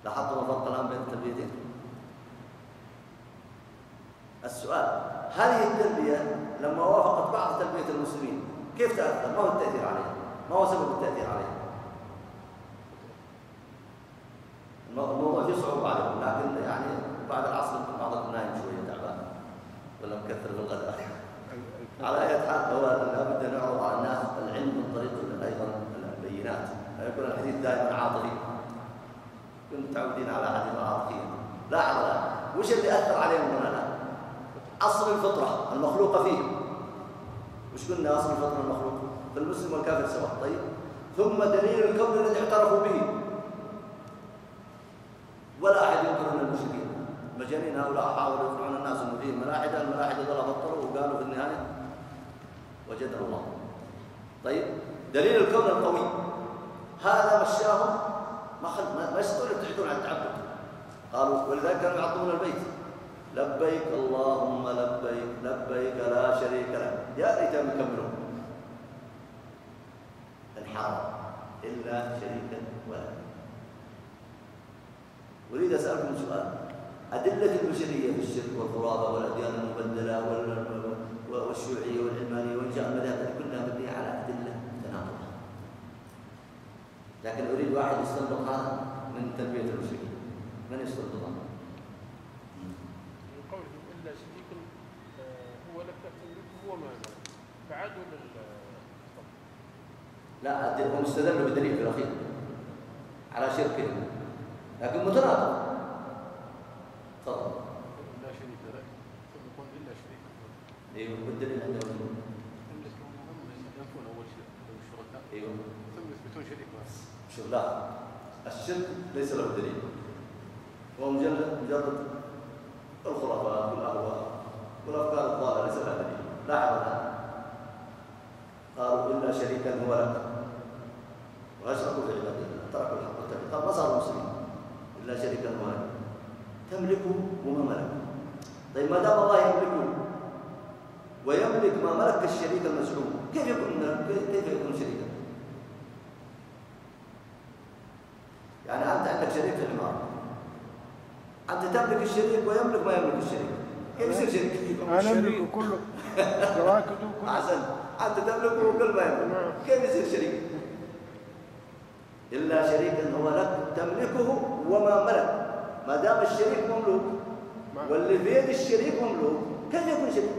لاحظتم الفرق الآن بين التلبيتين؟ السؤال: هذه التلبية لما وافقت بعض تلبية المسلمين كيف تأثر؟ ما هو التأثير عليها؟ ما هو سبب التأثير عليها؟ الموضوع فيه صعوبة عليهم، لكن يعني بعد العصر بعضكم نايم شوية تعبان ولا مكثر في الغداء. على أي حال هو لابد أن نعرض على الناس العلم من طريق أيضا البينات. يكون الحديث دائما عاطفي، كنتم متعودين على حديث العاطفي. لاحظ الآن وش اللي أثر عليهم هنا الآن؟ أصل الفطرة المخلوقة فيه. وش قلنا أصل الفطرة المخلوقة؟ فالمسلم والكافر سواء. طيب، ثم دليل الكون الذي اعترفوا به، ولا أحد ينكر من المشركين مجانين هؤلاء حاولوا يقنعون الناس انه فيه الملاحده ظلوا بطلوا وقالوا في النهايه وجدنا الله. طيب، دليل الكون القوي هذا مشاهم ما يستطيعون يبتعدون عن التعبد. قالوا ولذلك كانوا يعظمون البيت، لبيك اللهم لبيك لبيك لا شريك لك. يا ليتهم يكملون، انحرف الا شريكا ولا. أريد أسألكم سؤال: أدلة البشرية في الشرك والخرافة والأديان المبدلة والشيوعية والعلمانية وإنشاء المذاهب كلها مبنية على أدلة متناقضة، لكن أريد واحد يستنبط هذا من تربية المشركين. من يستنبطها؟ من قولهم إلا شريك هو لك تملكه وما ملك فعادوا لا، هم استدلوا بدليل في الأخير على شركهم لكن متناقض. تفضل. لا شريك لك ثم يقول إلا شريك. ايوه، والدليل عندهم ينفون أول شيء الشركاء. ايوه، ثم يثبتون شريك واحد. شوف، لا، الشرك ليس له دليل، هو مجرد الخرافات والاهواء والافكار الضاله، ليس لها دليل. لاحظ الان قالوا الا شريكا هو لك واشركوا في عباد الله، تركوا الحق والتوحيد، قال ما صاروا مسلمين. الا شريكا هو لك تملكه وما ملك. طيب، ما دام الله يملكه ويملك ما ملك الشريك المزعوم، كيف يكون شريكا؟ يعني أنت عندك شريك في العمارة، أنت تملك الشريك ويملك ما يملك الشريك، كيف يصير شريك؟ أنا أملك كله، شراكته كله. أحسن، أنت تملكه وكل ما يملك، كيف يصير شريك؟ إلا شريكا هو لك تملكه وما ملك. ما دام الشريك مملوك واللي في يد الشريك مملوك، كيف يكون شريك؟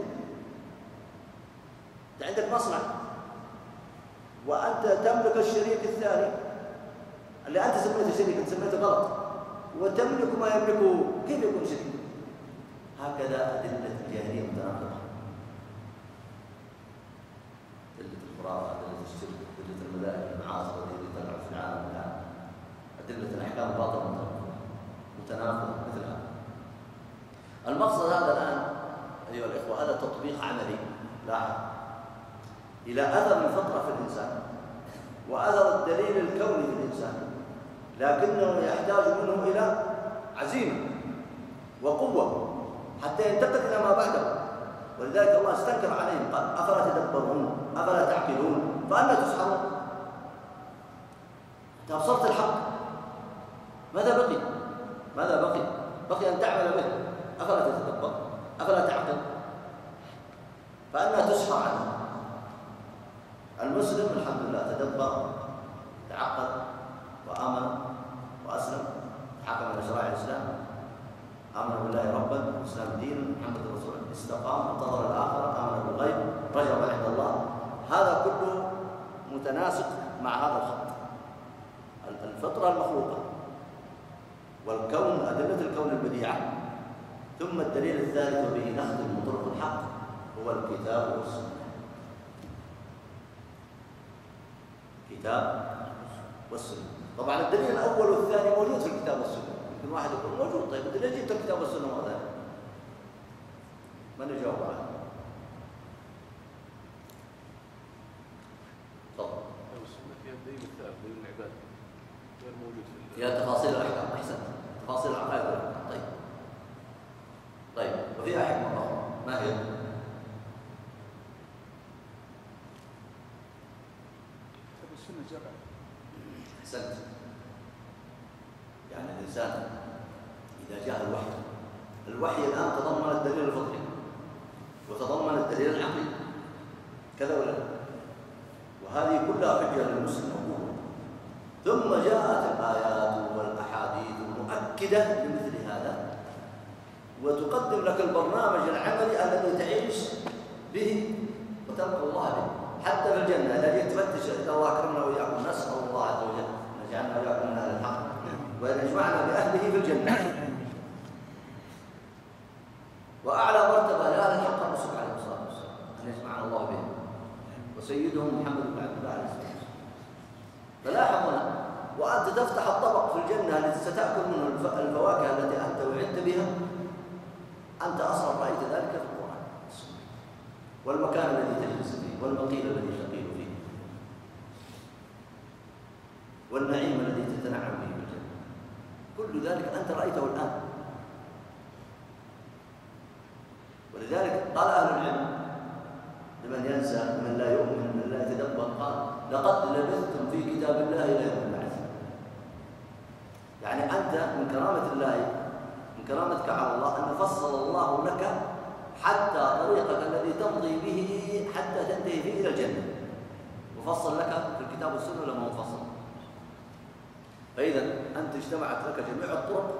أنت عندك مصنع وأنت تملك الشريك الثاني اللي أنت سميته شريك، أنت سميته غلط، وتملك ما يملكه، كيف يكون شريك؟ هكذا أدلة الجاهلية متناقضة. أدلة الخرافة، أدلة الشرك، أدلة المذاهب المعاصرة التي تنعم في العالم الآن، أدلة الأحكام الباطلة متناقضة مثل هذا. المقصد هذا الآن أيها الإخوة، هذا تطبيق عملي لاحظ إلى أثر الفطرة في الإنسان وأثر الدليل الكوني في الإنسان، لكنه يحتاج منه إلى عزيمة وقوة حتى ينتقل إلى ما بعده. ولذلك الله استنكر عليهم قال: أفلا تدبرون أفلا تعقلون فأنا تسحرون. أنت أبصرت الحق، ماذا بقي؟ ماذا بقي؟ بقي أن تعمل به. أفلا تتدبر أفلا تعقل فأنا تسحر عنه. المسلم الحمد لله تدبر، تعقل، وآمن وأسلم، حكم على شرائع الإسلام، آمن بالله ربا، الإسلام دينا، محمد رسول الله، استقام، انتظر الآخرة، آمن بالغيب، رجع عند الله. هذا كله متناسق مع هذا الخط، الفطرة المخلوقة والكون، أدلة الكون البديعة، ثم الدليل الثالث وبه نختم طرق الحق هو الكتاب والسنة. الكتاب والسنة. طبعا الدليل الأول والثاني موجود في الكتاب والسنة. يمكن واحد يقول موجود، طيب الدليل جبت الكتاب والسنة مرة ثانية؟ من يجاوب عنه؟ تفضل. السنة فيها الدليل الثالث، دليل العبادة، غير موجود في فيها تفاصيل الأحكام. أحسنت، تفاصيل العقائد والأحكام. طيب، وفيها حكمة أخرى، ما هي؟ السنة جمع. أحسنت. يعني الإنسان إذا جاء الوحي الآن تضمن الدليل الفطري وتضمن الدليل العقلي، كذا ولا لا؟ وهذه كلها حجة للمسلم وقوة. ثم جاءت الآيات والأحاديث المؤكدة لمثل هذا وتقدم لك البرنامج العملي الذي تعيش به وتلقى الله به حتى في الجنة. إذا جيت تفتش إذا الله أكرمنا وإياكم، نسأل الله عز وجل أن يجعلنا وإياكم من أهل الحق وأن يجمعنا بأهله في الجنة. وأعلى مرتبة لأهل الحق الرسول عليه الصلاة والسلام أن يجمعنا الله به، وسيد سيدهم محمد بن عبد الله عليه الصلاة والسلام. فلاحظ هنا وأنت تفتح الطبق في الجنة التي ستأكل منه الفواكه التي أنت وعدت بها، أنت أصلا رأيت ذلك في القرآن والمكان الذي تجلس فيه والمقيل الذي تقيل فيه والنعيم الذي تتنعم به في الجنة، كل ذلك أنت رأيته الآن. ولذلك قال أهل العلم لمن ينسى من لا يؤمن من لا يتدبر، قال لقد لبثتم في كتاب الله إلى يوم البعث. يعني أنت من كرامة الله، من كرامتك على الله أن فصل الله لك حتى طريقك الذي تمضي به حتى تنتهي به إلى الجنة، وفصل لك في الكتاب والسنة لما هو فصل. فإذا أنت اجتمعت لك جميع الطرق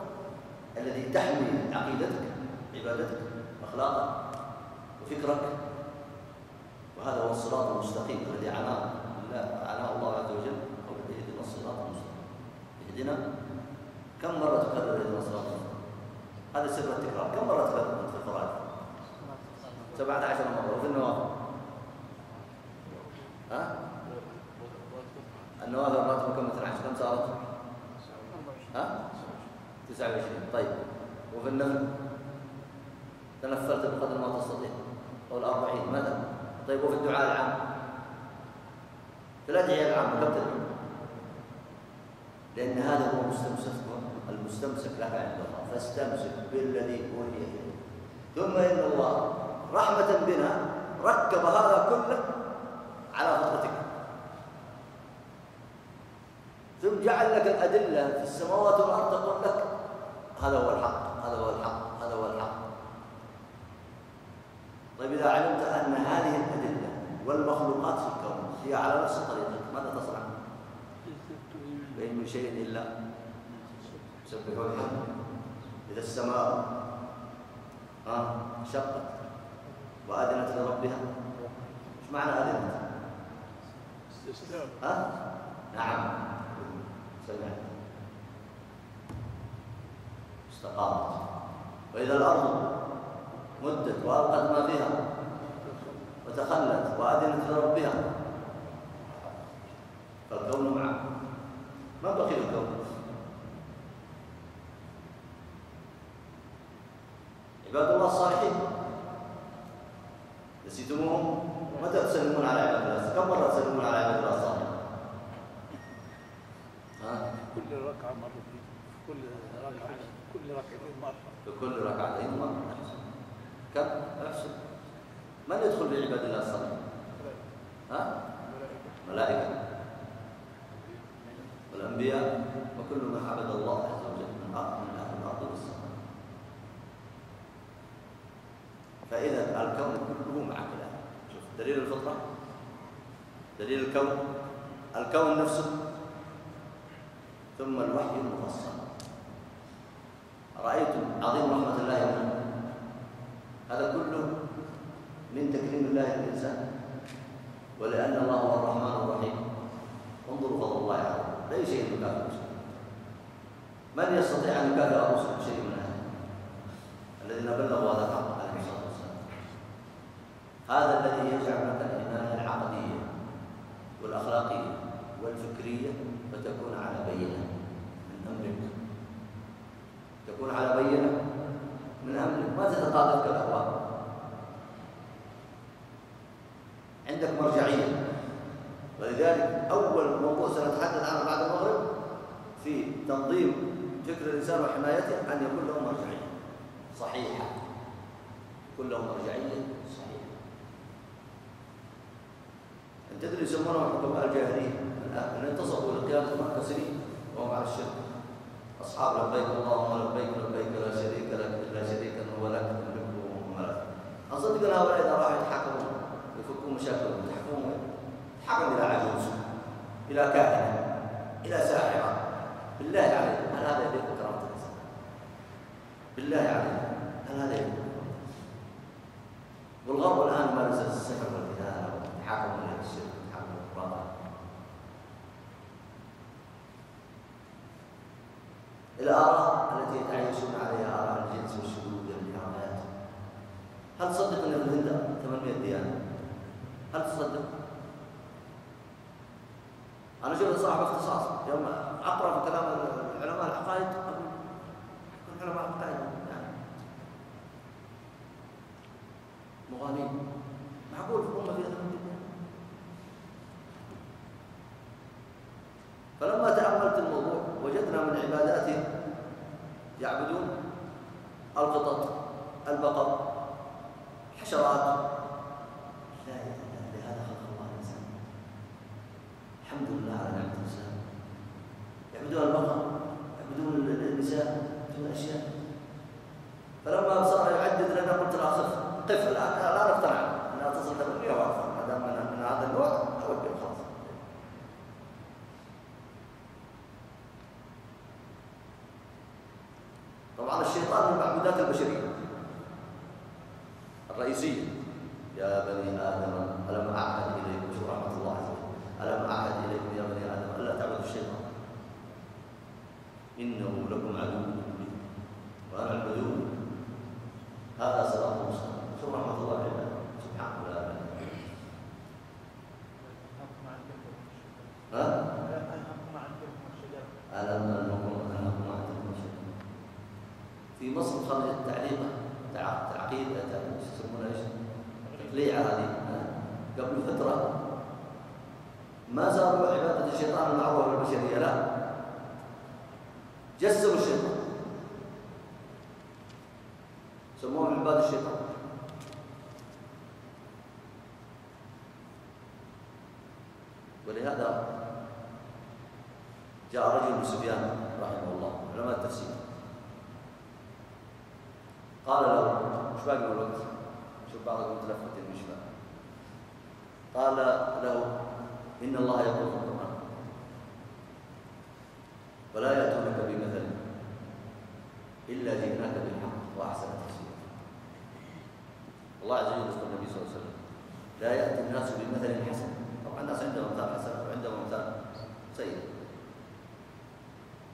التي تحمي عقيدتك، عبادتك، أخلاقك وفكرك، وهذا هو الصراط المستقيم الذي عناه الله عز وجل قول اهدنا الصراط المستقيم. اهدنا، كم مرة تكرر اهدنا الصراط المستقيم؟ هذا سر التكرار. كم مرة تكرر في الفرائض؟ 17 مرة. وفي النوافل؟ ها؟ النوافل الراتبة كم 12؟ كم صارت؟ ها؟ 29. طيب وفي النفل؟ تنفلت بقدر ما تستطيع، أو 40 مثلا. طيب وفي الدعاء العام؟ في الأدعية العامة كم تدعو؟ لأن هذا هو المستمسك لك عند الله، فاستمسك بالذي أوحي إليك. ثم إن الله رحمة بنا ركب هذا كله على فطرتك، ثم جعل لك الأدلة في السماوات والأرض تقول لك هذا هو الحق، هذا هو الحق، هذا هو الحق. طيب إذا علمت أن هذه الأدلة والمخلوقات في الكون هي على نفس طريقك، ماذا تصنع؟ وإن من شيء إلا يسبح بحمده. إذا السماء شقت وأذنت لربها، ايش معنى أذنت؟ نعم، سمعت، استقامت. وإذا الأرض مدت وألقت ما فيها وتخلت وأذنت لربها، فالكون معه. ما بقي الكون؟ عباد الله الصالحين نسيتموهم؟ متى تسلمون على عباد الله؟ كم مرة تسلمون على عباد الله الصالحين؟ كل ركعة مرتين، كل ركعتين مرة، في كل ركعتين مرة. كم؟ أحسن. من يدخل في عباد الله الصالحين؟ ملائكة والأنبياء وكل من عبد الله عز وجل من أهل الأرض والسماء. فإذا الكون كله معك الآن. شوف دليل الفطرة، دليل الكون نفسه، ثم الوحي المفصل. رأيتم عظيم رحمة الله منه؟ هذا كله من تكريم الله للإنسان، ولأن الله هو الرحمن الرحيم. انظروا فضل الله عليه، لا شيء يكافئ مسلم. من يستطيع أن يكافئ مسلم شيء من هذا الذين بلغوا هذا الحق عليه الصلاة والسلام؟ هذا الذي يجعل لك العناية العقدية والأخلاقية والفكرية فتكون على بينة من أمرك، تكون على بينة من أمرك، ما تتقاضى الأهواء. عندك مرجعية. ولذلك أول موضوع سنتحدث عنه بعد المغرب في تنظيم فكر الإنسان وحمايته أن يكون له مرجعية صحيحة، يكون له مرجعية صحيحة. أنت تدري يسمونهم حكماء الجاهلية الآن، أن انتصبوا لقيادة المنكسرين وهم على الشرك. أصحاب لبيك اللهم لبيك لبيك لا شريك لك إلا شريكا هو لك تملكه وملكه. أصدق أن هؤلاء إذا راحوا يتحكموا يفكوا مشاكلهم، يتحكمون حكم إلى عجوز، إلى كاهن، إلى ساحرة. بالله عليكم هل هذا يليق بكرامة الإنسان؟ بالله عليكم هل هذا يليق؟ والغرب الآن مارس السحر والكهانة ويتحكموا إلى الشرك ويتحكموا القرآن. الآراء التي يتعايشون عليها آراء الجنس والشذوذ والإرادات. هل تصدق أن في الهند 800 ديانة؟ هل تصدق؟ أنا شفت صاحب اختصاص يوم أقرأ في كلام العلماء العقائد، علماء العقائد يعني مغالين، معقول في الأمة فيها ثمن جدا؟ فلما تأملت الموضوع وجدنا من عباداتهم يعبدون القطط، البقر، حشرات. لا إله لهذا خلق الله الإنسان. الحمد لله على نعمة الإنسان. يعبدون البقر، يعبدون النساء، يعبدون أشياء. فلما صار يعدد لنا قلت له قف الآن، لا نقتنع أنها تصل بالكوارث ما دام من هذا النوع أوجه خلاص. طبعا الشيطان من المعبودات البشرية الرئيسية. يا بني آدم ألم أعهد إليكم، شوف رحمة الله عز وجل، ألم أعهد إليكم يا بني آدم ألا تعبدوا الشيطان إنه لكم عدو مبين وأنا اعبدون هذا صراط مستقيم. شوف رحمة الله عليه سبحانه وتعالى. ألم أنهكم عن تلكم الشجرة. في مصر خرجت تعليقة تعقيد يسمونها ايش؟ تقليعة هذه قبل فترة، ما صاروا عبادة الشيطان المعروفة بالبشرية، لا جسموا الشيطان سموهم عباد الشيطان. ولهذا جاء رجل من سفيان رحمه الله علماء التفسير قال له ايش باقي من الوقت؟ شوف بعضكم متلفت مش باقي. قال له إن الله يقول في القرآن ولا يأتونك بمثل إلا جئناك بالحق وأحسن تفسيرا. الله عز وجل يذكر النبي صلى الله عليه وسلم لا يأتي الناس بمثل حسن. طبعا الناس عندهم مثال حسن وعندهم مثال سيء،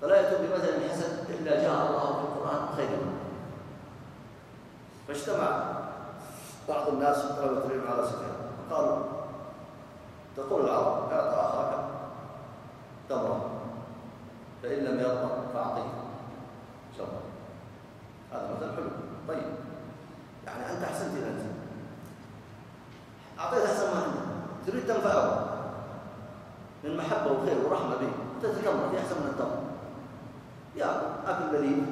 فلا يأتون بمثل حسن إلا جاء الله في القرآن خير منه. فاجتمع بعض الناس طلبة العلم على سفيان قالوا تقول العرب اعط اخاك تمرة فإن لم يرضى فأعطيه شرا. هذا مثل حلو طيب، يعني أنت أحسنت إلى أنت أعطيت أحسن ما عندك، تريد تنفعه من محبة وخير ورحمة به، تتكمل في أحسن من التمر، يأكل أكل لذيذ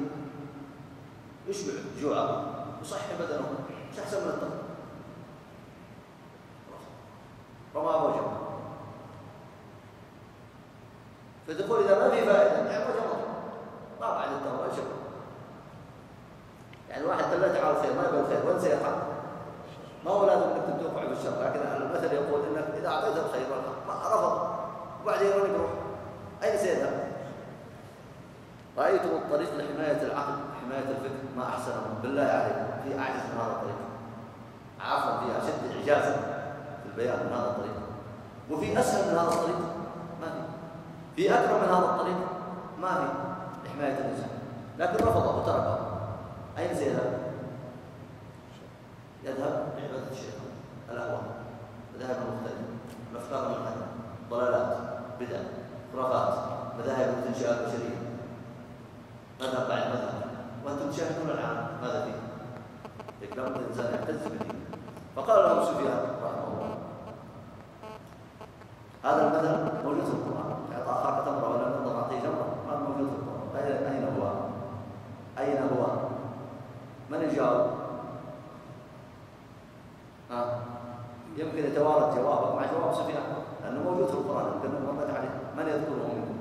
يشبع جوعه ويصحي بدنه، مش أحسن من التمر. رمى وجهه. فتقول إذا ما في فائدة يعني وجهه ما بعد التمر ولا شيء. يعني واحد دلته على الخير ما يبغى الخير وين سيقع؟ ما هو لازم انك تتوقع بالشر، لكن المثل يقول انك اذا اعطيت الخير والحق رفض وبعدين يروح اين سيذهب؟ رايتم الطريق لحمايه العقل حمايه الفكر ما احسنه بالله عليكم في اعجز من هذا الطريق، عفوا في اشد اعجازا في البيان من هذا الطريق، وفي اسهل من هذا الطريق ما في اكرم من هذا الطريق ما في لحمايه الانسان، لكن رفضه وتركه. اين سيذهب؟ يذهب لعبادة الشيطان، الأهواء، مذاهب مختلفة، الأفكار المنحرفة، ضلالات، بدع، خرافات، مذاهب الانشاء البشرية، مذهب بعد مذهب، وأنتم تشاهدون العالم ماذا فيه؟ لابد الإنسان يعتز بدينه. فقال له سفيان رحمه الله هذا المثل موجود في القرآن، إعطى أخاك تمرة ولا تنظر أعطيه جمرة، هذا موجود في القرآن. أين هو؟ أين هو؟ من يجاوب؟ يمكن يتوارد جوابك مع جواب سفيان لأنه موجود في القرآن، يمكن مرت عليه من يذكره منكم؟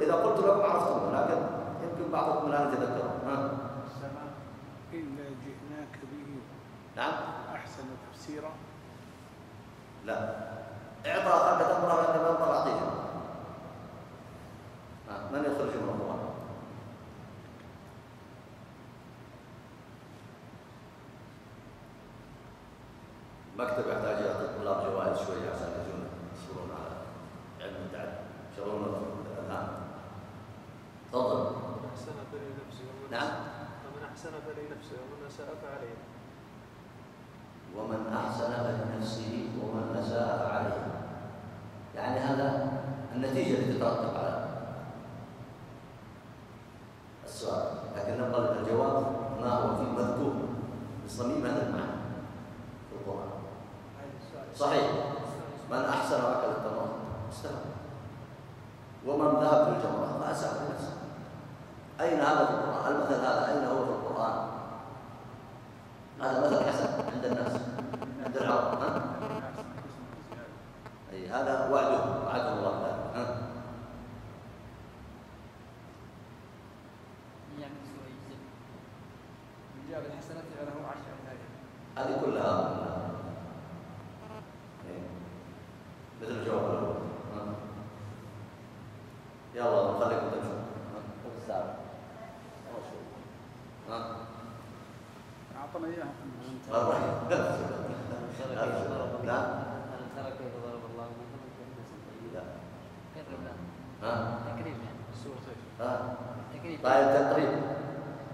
إذا قلت لكم عرفتم، لكن يمكن بعضكم الآن يتذكره. إلا جئناك به نعم أحسن تفسيرا. لا إعطى أخاك تمرة وإنما ينظر أعطيه. من يخرج من القرآن؟ مكتب يحتاج يعطي الطلاب جوائز شويه عشان يصبرون على علم التعلم، شغلون الان. تفضل. من احسن فلنفسه نعم. ومن احسن فلنفسه ومن اساء فعليه. ومن احسن فلنفسه ومن اساء فعليه. يعني هذا النتيجة اللي تترتب على السؤال، لكن نبقى الجواب ما هو في مذكور بصميم هذا المعنى في القرآن. صحيح، من أحسن وأكل التمر استفاد، ومن ذهب للجمرة فأساء لنفسه. أين هذا في القرآن؟ المثل هذا أين هو في القرآن؟ هذا مثل حسن عند الناس، عند العرب. أي هذا وعده الله تعالى. يعني رجال الحسنات له 10 أمثالها. هذه كلها مثل الجواب الأول. يلا نخليكم تمشوا في الساعة. أعطنا إياها. لا ترى كيف ضرب الله مثلا لا تقريب يعني تقريب. طيب تقريب.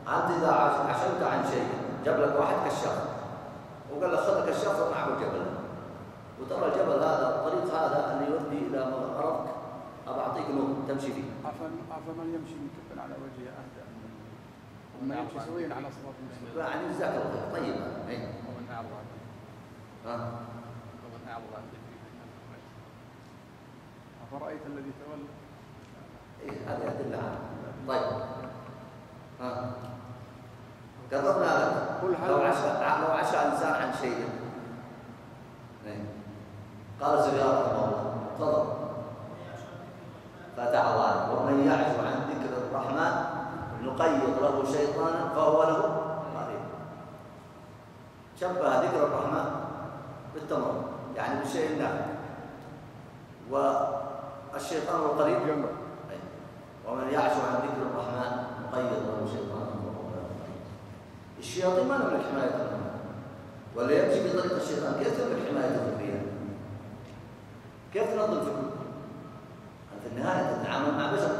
أنت إذا عشمت عن شيء جاب لك واحد كشاف وقال لك خذ كشاف واطلع بالجبل، وترى الجبل هذا الطريق هذا اللي يودي إلى مغربك أبى أعطيك نور تمشي فيه. أفمن يمشي مكبا على وجهه أهدى ومن يمشي سويا على صراط مستقيم. يعني جزاك الله خير. طيب ومن أعرض عن ذكري أفرأيت الذي تولى. هذه أدلة عنه. طيب كررنا لك لو عشى إنسان عن شيء قال زكريا رحمه الله تفضل فتح الله عليه ومن يعش عن ذكر الرحمن نقيض له شيطانا فهو له قريب. شبه ذكر الرحمن بالتمر يعني بالشيء النافع، والشيطان القريب جنبه. ومن يعش عن ذكر الرحمن نقيض له شيطانا فهو له قريب. الشياطين ما نملك حمايتهم، ولا يمشي بطريقة الشيطان. كيف تملك حماية الفكرية؟ كيف تنظم فكره؟ في النهاية تتعامل مع بشر.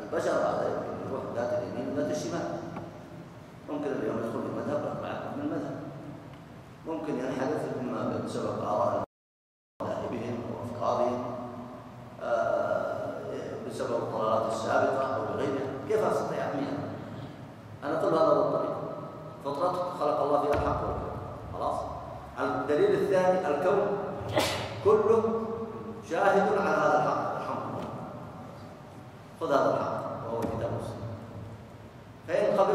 البشر هذا يمكن يروح ذات اليمين وذات الشمال. ممكن اليوم يدخل في مذهب ويطلع من المذهب. ممكن ينحرف إما بسبب آراء مذاهبهم وأفكارهم، بسبب الضلالات السابقة أو بغيرها. كيف أستطيع أحميها؟ أنا أقول هذا هو الطريق. فطرتك خلق الله فيها الحق والباطل. خلاص. الدليل الثاني الكون كله شاهد على هذا الحق. الحمد لله. خذ هذا الحق وهو كتاب مسلم. فإن قبل